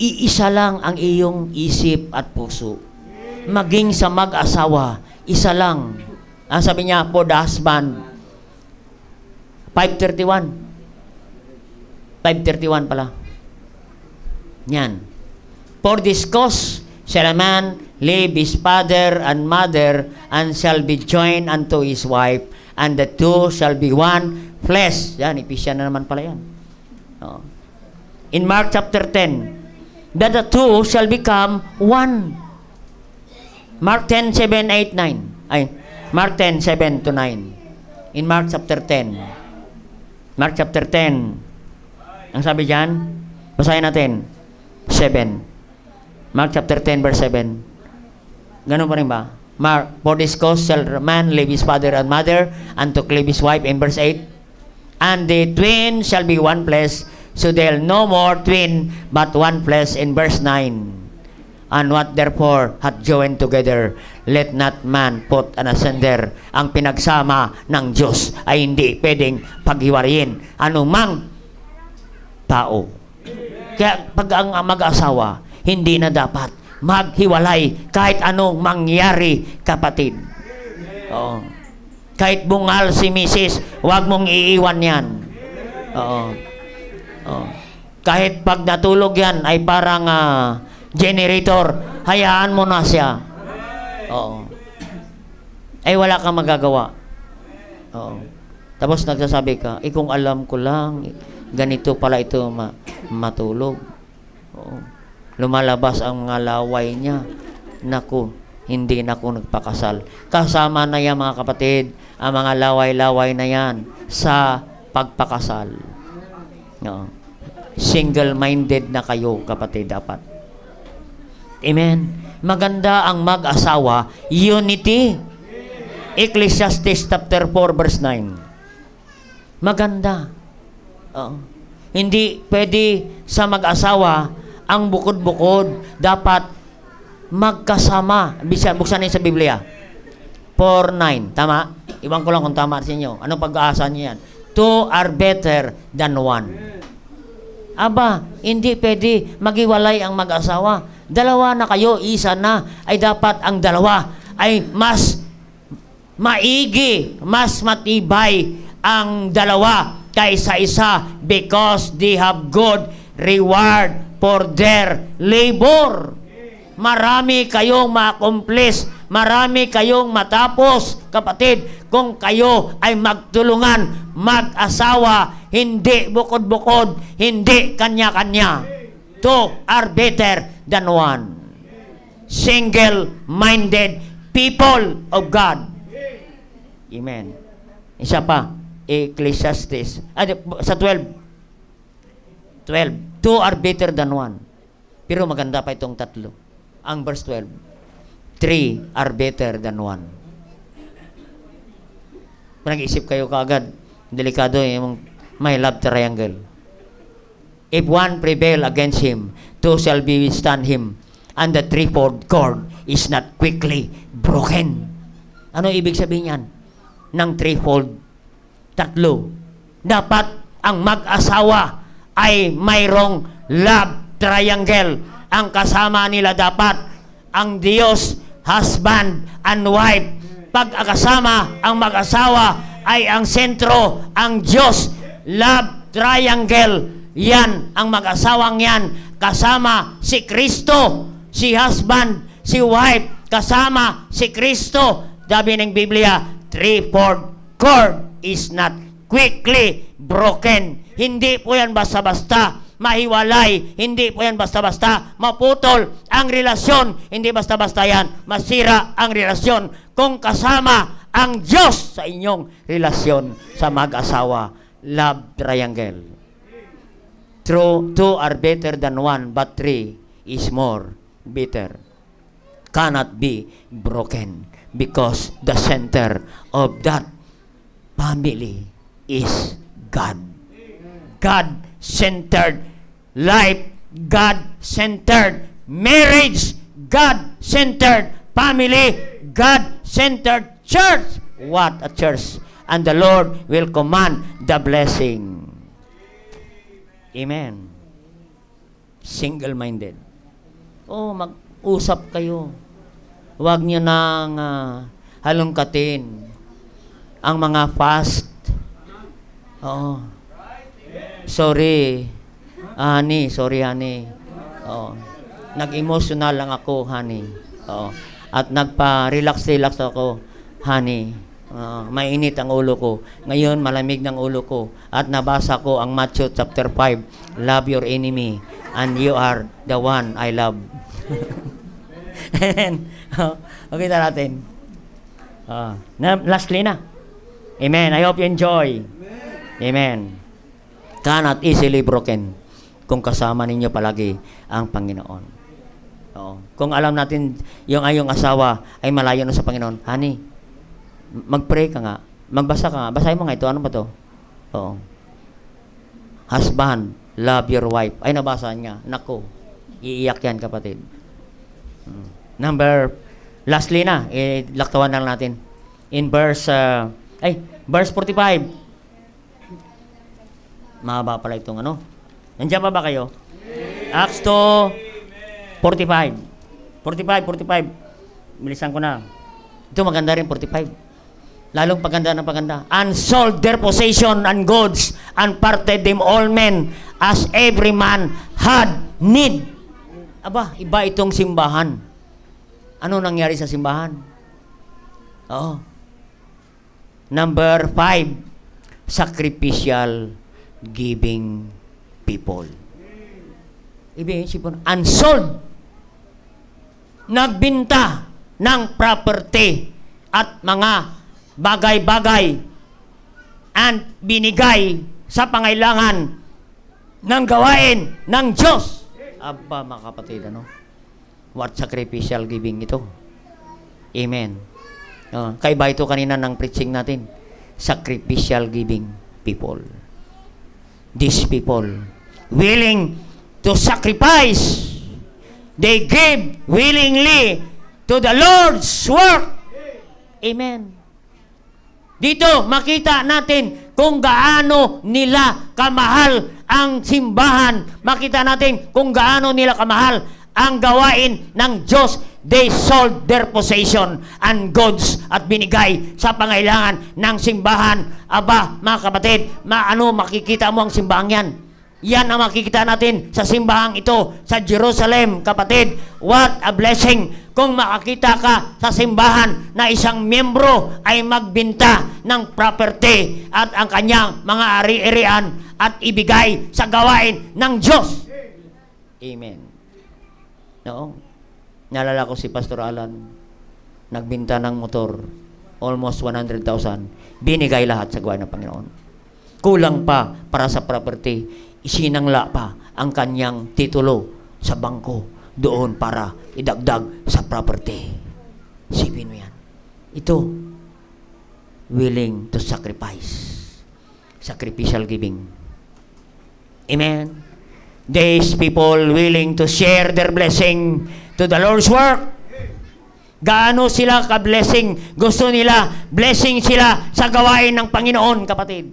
iisa lang ang iyong isip at puso. Maging sa mag-asawa, isa lang. Ang sabi niya, for the husband, 5:31. 5:31 pala. Yan. For this cause shall a man leave his father and mother, and shall be joined unto his wife, and the two shall be one flesh. Yan, Ephesians na naman pala yan. In Mark chapter 10, that the two shall become one. Mark 10:7, 8, 9. Ay, Mark 10:7 to 9. In Mark chapter 10. Mark chapter 10. Ang sabi dyan, basahin natin. 7. Mark chapter 10 verse 7. Ganun pa rin ba? Mark, for this cause shall man leave his father and mother, and to cleave his wife, in verse 8. And the twin shall be one flesh, so they'll no more twin, but one flesh, in verse 9. And what therefore hath joined together, let not man put asunder. Ang pinagsama ng Diyos ay hindi pwedeng paghiwalayin anumang tao. Kaya pag ang mag-asawa, hindi na dapat maghiwalay kahit anong mangyari, kapatid. Oo. Kahit bungal si Mrs., huwag mong iiwan yan. Oo. Oo. Kahit pag natulog yan ay parang generator, hayaan mo na siya. Oo. Ay wala kang magagawa. Oo. Tapos nagsasabi ka, kung alam ko lang, ganito pala ito matulog. Oo. Lumalabas ang mga laway niya. Naku, hindi na ako nagpakasal. Kasama na yan, mga kapatid, ang mga laway-laway na yan sa pagpakasal. No. Single-minded na kayo, kapatid, dapat. Amen. Maganda ang mag-asawa, unity. Ecclesiastes chapter 4 verse 9. Maganda. Hindi pwede sa mag-asawa ang bukod-bukod, dapat magkasama. Buksan niyo sa Biblia. 4:9. Tama? Iwan ko lang kung tama sa inyo. Anong pag-aasa niyo yan? 2 are better than 1. Aba, hindi pwede maghiwalay ang mag-asawa. 2 na kayo, isa na. Ay dapat ang 2 ay mas maigi, mas matibay ang 2 kaysa isa, because they have good reward for their labor. Marami kayong ma-accomplish, marami kayong matapos, kapatid, kung kayo ay magtulungan, mag-asawa, hindi bukod-bukod, hindi kanya-kanya. 2 are better than 1. Single-minded people of God. Amen. Isa pa, Ecclesiastes, sa 12. 2 are better than 1. Pero maganda pa itong 3. Ang verse 12. 3 are better than 1. Nag-isip kayo kaagad, delikado yung may love triangle. If one prevail against him, 2 shall be withstand him, and the threefold cord is not quickly broken. Ano ibig sabihin yan? Ng threefold, 3. Dapat ang mag-asawa ay mayroong love triangle. Ang kasama nila dapat ang Diyos, husband and wife. Pag-akasama ang mag-asawa ay ang sentro, ang Diyos, love triangle. Yan, ang mag-asawang yan, kasama si Kristo, si husband, si wife, kasama si Kristo. Sabi ng Biblia, three-fold cord is not quickly broken. Hindi po yan basta-basta mahiwalay. Hindi po yan basta-basta maputol ang relasyon. Hindi basta-basta yan masira ang relasyon. Kung kasama ang Diyos sa inyong relasyon sa mag-asawa, love triangle. Two are better than one, but three is more better. Cannot be broken because the center of that family is God. God-centered life, God-centered marriage, God-centered family, God-centered church. What a church! And the Lord will command the blessing. Amen. Single-minded. Oh, mag-usap kayo. Huwag niyo nang halongkatin ang mga fast. Oo. Sorry, honey. Oo. Nag-emotional lang ako, honey. Oo. At nagpa-relax ako, honey. Mainit ang ulo ko. Ngayon, malamig ng ulo ko. At nabasa ko ang Matthew chapter 5, love your enemy, and you are the one I love. Okay na natin. Lastly na. Amen. I hope you enjoy. Amen. Cannot easily broken kung kasama ninyo palagi ang Panginoon. Oo. Kung alam natin yung ayong asawa ay malayo na sa Panginoon, honey, mag-pray ka nga. Magbasa ka nga. Basahin mo nga ito. Ano ba to? Oo. Husband, love your wife. Ay, nabasa niya. Nako. Iiyak yan, kapatid. Lastly na. Laktawan na lang natin. In verse 45. Mahaba pala itong ano. Nandiyan pa ba kayo? Acts 2, 45. 45. Bilisan ko na. Ito maganda rin, 45. Lalong paganda ng paganda. And sold their possession and goods and parted them all men as every man had need. Aba, iba itong simbahan. Ano nangyari sa simbahan? Oo. Number 5, sacrificial giving people. Ibig sabihin, unsold. Nagbinta ng property at mga bagay-bagay and binigay sa pangailangan ng gawain ng Diyos. Aba, mga kapatid, ano? What sacrificial giving ito? Amen. Kaiba ito kanina ng preaching natin. Sacrificial giving people. These people willing to sacrifice, they give willingly to the Lord's work. Amen. Dito makita natin kung gaano nila kamahal ang simbahan. Makita natin kung gaano nila kamahal ang gawain ng Diyos. They sold their possession and goods at binigay sa pangailangan ng simbahan. Aba, mga kapatid, makikita mo ang simbahan yan. Yan ang makikita natin sa simbahang ito sa Jerusalem, kapatid. What a blessing kung makakita ka sa simbahan na isang miyembro ay magbinta ng property at ang kanyang mga ari-arian at ibigay sa gawain ng Diyos. Amen. No? Naalala ko si Pastor Alan, nagbinta ng motor, almost 100,000. Binigay lahat sa gawain ng Panginoon. Kulang pa para sa property. Isinangla pa ang kanyang titulo sa bangko doon para idagdag sa property. Sipin mo yan. Ito, willing to sacrifice. Sacrificial giving. Amen. These people willing to share their blessing to the Lord's work. Gaano sila ka-blessing? Gusto nila, blessing sila sa gawain ng Panginoon, kapatid.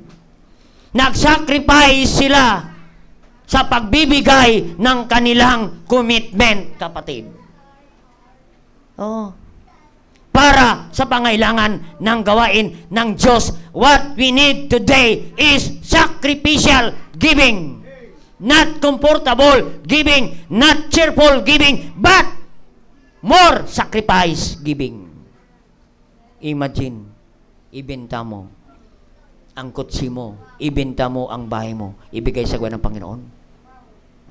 Nag-sacrifice sila sa pagbibigay ng kanilang commitment, kapatid. Oh. Para sa pangailangan ng gawain ng Diyos. What we need today is sacrificial giving. Not comfortable giving, not cheerful giving, but more sacrifice giving. Imagine, ibenta mo ang kotse mo, ibenta mo ang bahay mo, ibigay sa gawa ng Panginoon.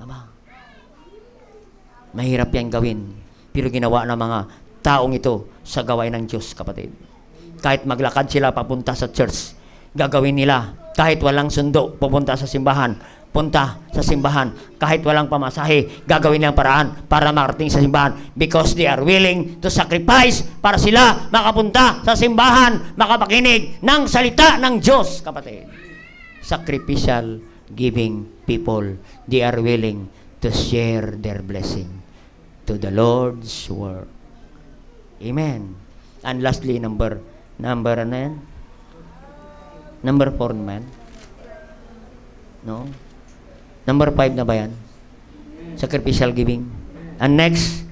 Ama, mahirap yan gawin, pero ginawa ng mga taong ito sa gawain ng Diyos, kapatid. Kahit maglakad sila papunta sa church, gagawin nila. Kahit walang sundo, pupunta sa simbahan, punta sa simbahan. Kahit walang pamasahe, gagawin nilang paraan para makarating sa simbahan, because they are willing to sacrifice para sila makapunta sa simbahan, makapakinig ng salita ng Diyos, kapatid. Sacrificial giving people, they are willing to share their blessing to the Lord's work. Amen. And lastly, number ano yan? Number 4 naman. No? Number 5 na ba yan? Sacrificial giving. And next,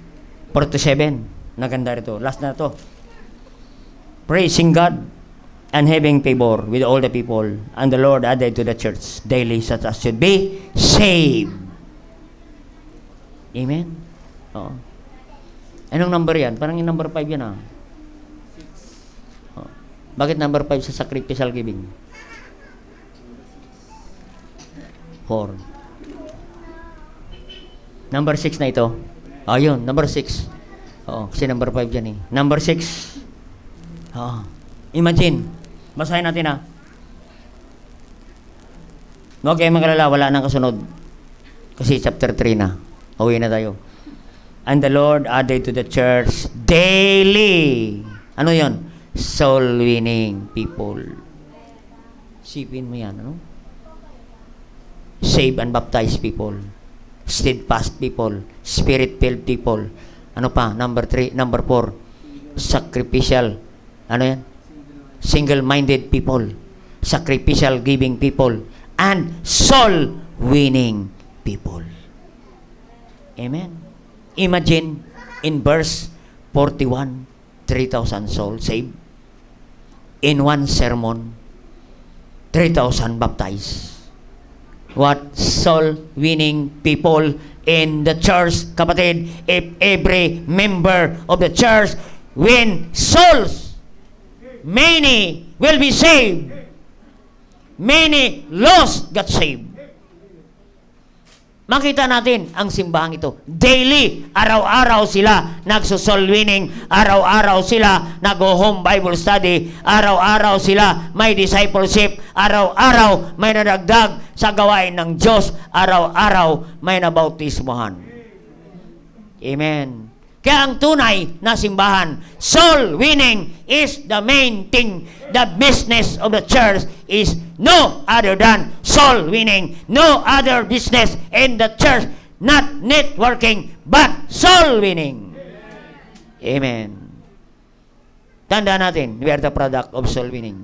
47. Naganda rito. Last na to. Praising God and having favor with all the people, and the Lord added to the church daily such as should be saved. Amen? Oo. Anong number yan? Parang yung number 5 yan, ah. Oh. Bakit number 5 sa sacrificial giving? 4. Number 6 na ito. Ayun, number 6. Oo, kasi number 5 yan eh. Number 6. Oo. Imagine. Basahin natin, ah. Huwag kayong magalala, wala nang kasunod. Kasi chapter 3 na. Uwi na tayo. And the Lord added to the church daily. Ano yon? Soul winning people. Sipin mo yan, ano? Save and baptize people. Steadfast people. Spirit-filled people. Ano pa? Number 4. Sacrificial. Ano yan? Single-minded people. Sacrificial giving people. And soul winning people. Amen. Imagine, in verse 41, 3,000 souls saved. In one sermon, 3,000 baptized. What soul-winning people in the church, kapatid, if every member of the church win souls, many will be saved. Many lost got saved. Makita natin ang simbahang ito. Daily, araw-araw sila nagso-soul winning, araw-araw sila nag-home Bible study, araw-araw sila may discipleship, araw-araw may nadagdag sa gawain ng Diyos, araw-araw may nabautismohan. Amen. Kaya ang tunay na simbahan, soul winning is the main thing. The business of the church is no other than soul winning. No other business in the church, not networking, but soul winning. Amen. Tandaan natin, we are the product of soul winning.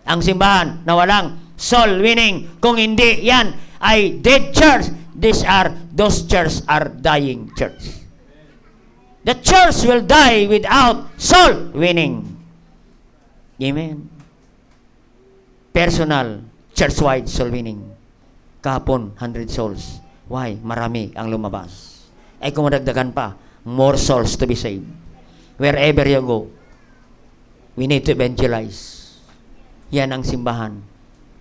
Ang simbahan na walang soul winning, kung hindi yan ay dead church, those churches are dying church. The church will die without soul winning. Amen. Personal, church-wide soul winning. Kahapon, 100 souls. Why? Marami ang lumabas. Ay kung madagdagan pa, more souls to be saved. Wherever you go, we need to evangelize. Yan ang simbahan.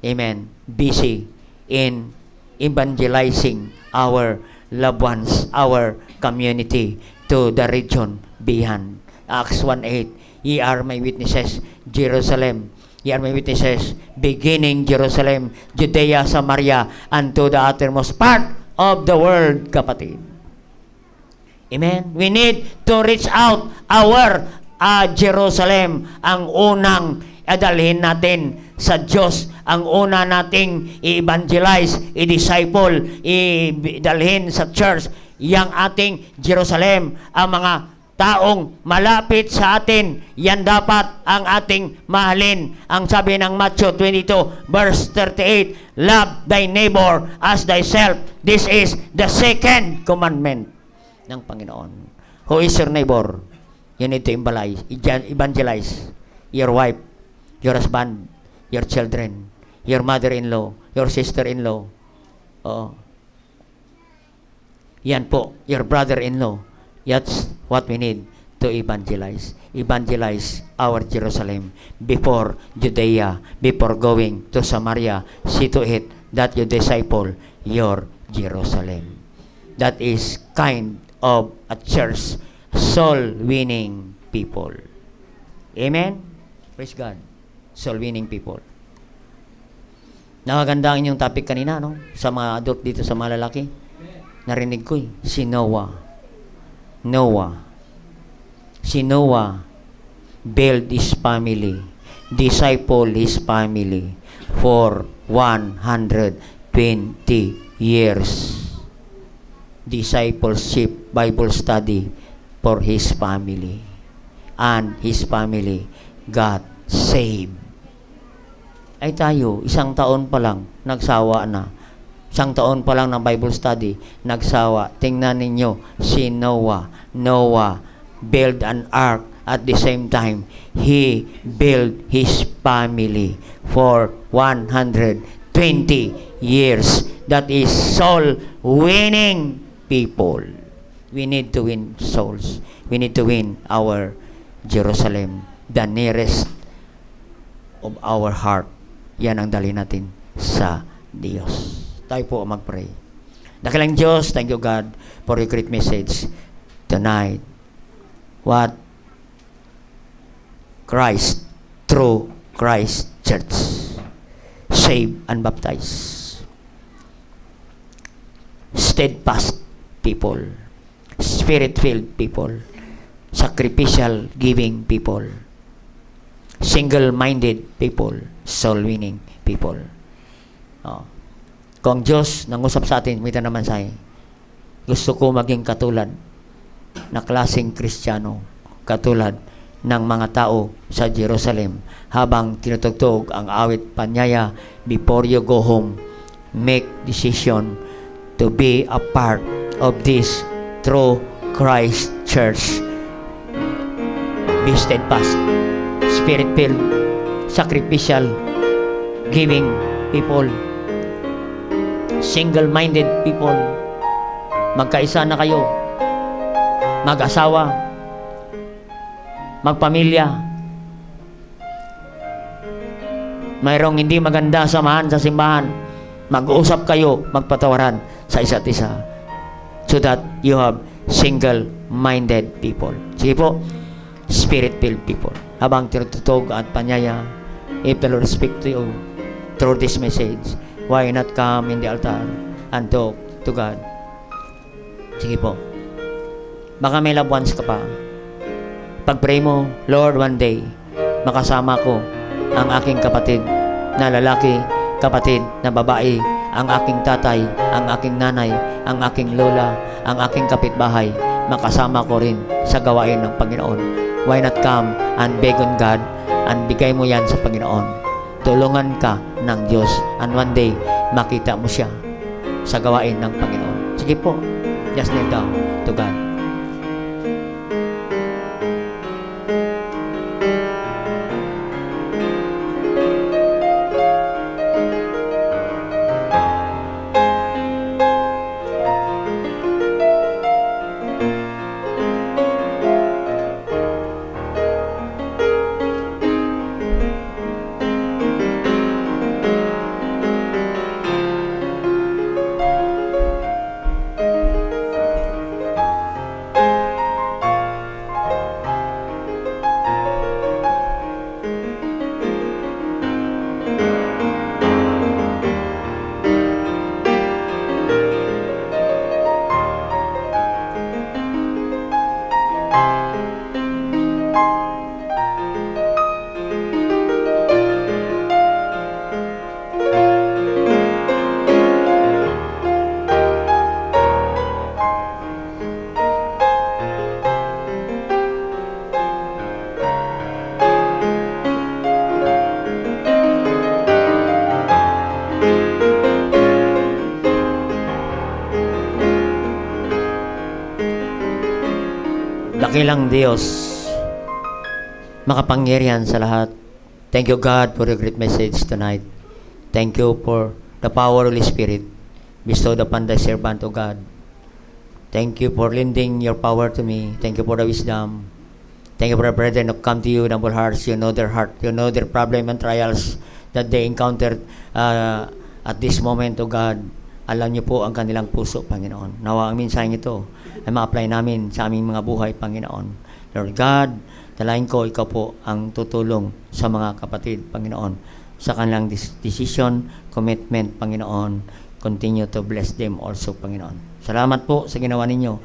Amen. Busy in evangelizing our loved ones, our community, to the region beyond. Acts 1:8, ye are my witnesses, Jerusalem. Ye are my witnesses, beginning Jerusalem, Judea, Samaria, and to the uttermost part of the world, kapatid. Amen? We need to reach out our Jerusalem. Ang unang adalhin natin sa Diyos, ang una nating i-evangelize, i-disciple, i-dalhin sa church, yang ating Jerusalem, ang mga taong malapit sa atin, yan dapat ang ating mahalin. Ang sabi ng Matthew 22 verse 38, love thy neighbor as thyself. This is the second commandment ng Panginoon. Who is your neighbor? You need to evangelize your wife, your husband, your children, your mother-in-law, your sister-in-law. Oo. Yan po, your brother-in-law. That's what we need to evangelize. Evangelize our Jerusalem before Judea, before going to Samaria. See to it that you disciple your Jerusalem. That is kind of a church, soul-winning people. Amen? Praise God. Soul-winning people. Nakaganda ang inyong topic kanina, no? Sa mga adult dito, sa mga lalaki. Narinig ko si Noah. Si Noah built his family, disciple his family for 120 years. Discipleship, Bible study for his family. And his family got saved. Ay tayo, isang taon pa lang, nagsawa na. Isang taon pa lang ng Bible study, nagsawa. Tingnan ninyo, si Noah. Noah built an ark. At the same time, he built his family for 120 years. That is soul-winning people. We need to win souls. We need to win our Jerusalem, the nearest of our heart. Yan ang dali natin sa Diyos. Tayo po mag-pray. Dakilang Diyos, thank you God for your great message tonight. What Christ, through Christ Church, save and baptize. Steadfast people, spirit-filled people, sacrificial giving people, single-minded people, soul-winning people. Oh. Kung Diyos nangusap sa atin, mita naman sa'yo, gusto ko maging katulad na klaseng Kristiyano, katulad ng mga tao sa Jerusalem habang tinutugtog ang awit panyaya. Before you go home, make decision to be a part of this through Christ Church. Be steadfast, spirit-filled, sacrificial, giving people, single-minded people. Magkaisa na kayo, mag-asawa, magpamilya. Mayroong hindi maganda samahan sa simbahan, mag-uusap kayo, magpatawaran sa isa't isa, so that you have single-minded people. Sige po, spirit-filled people. Habang tinutugtog at panyaya, if the Lord speak to you through this message, why not come in the altar and talk to God? Sige po. Baka may loved ones ka pa. Pag-pray mo, Lord, one day, makasama ko ang aking kapatid na lalaki, kapatid na babae, ang aking tatay, ang aking nanay, ang aking lola, ang aking kapitbahay, makasama ko rin sa gawain ng Panginoon. Why not come and beg on God and bigay mo yan sa Panginoon? Tulungan ka ng Diyos and one day, makita mo siya sa gawain ng Panginoon. Sige po, just kneel down to God. dakilang Diyos, makapangyarihan sa lahat. Thank you, God, for your great message tonight. Thank you for the power of the Holy Spirit bestowed upon the servant of God. Thank you for lending your power to me. Thank you for the wisdom. Thank you for the brethren who come to you with humble hearts. You know their heart. You know their problem and trials that they encountered at this moment, O God. Alam niyo po ang kanilang puso, Panginoon. Nawa ang mensaheng ito ay ma-apply namin sa aming mga buhay, Panginoon. Lord God, dalain ko, ikaw po ang tutulong sa mga kapatid, Panginoon, sa kanilang decision, commitment, Panginoon. Continue to bless them also, Panginoon. Salamat po sa ginawa ninyo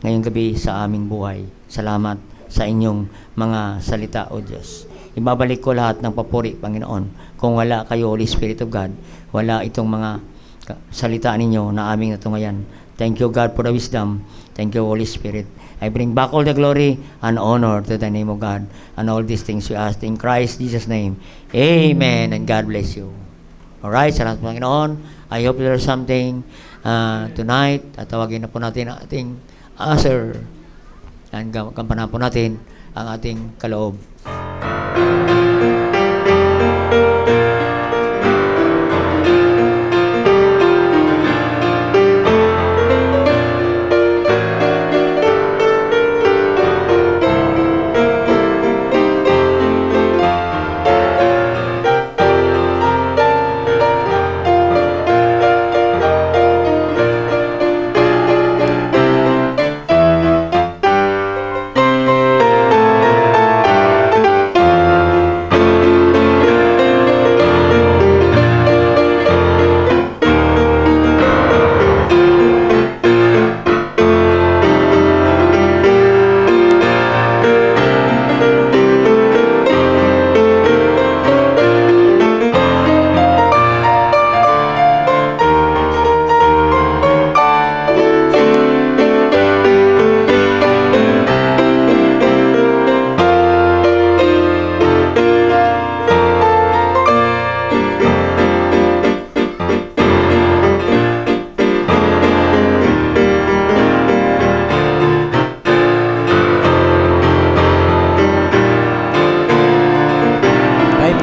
ngayong gabi sa aming buhay. Salamat sa inyong mga salita, O Diyos. Ibabalik ko lahat ng papuri, Panginoon. Kung wala kayo, Holy Spirit of God, wala itong mga salita ninyo na aming natungayan. Thank you, God, for the wisdom. Thank you, Holy Spirit. I bring back all the glory and honor to the name of God. And all these things we ask in Christ Jesus' name. Amen. And God bless you. Alright, salamat Panginoon. I hope there's something tonight. At tawagin na po natin ang ating answer. And kampanan po natin ang ating kaloob.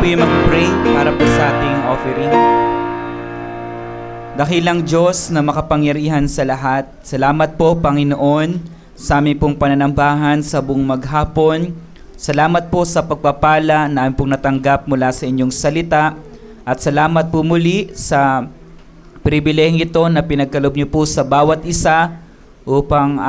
Mag-pray para po sa ating offering. Dakilang Diyos na makapangyarihan sa lahat, salamat po Panginoon sa aming pong pananambahan sa buong maghapon. Salamat po sa pagpapala na aming pong natanggap mula sa inyong salita. At salamat po muli sa pribileheng ito na pinagkaloob niyo po sa bawat isa upang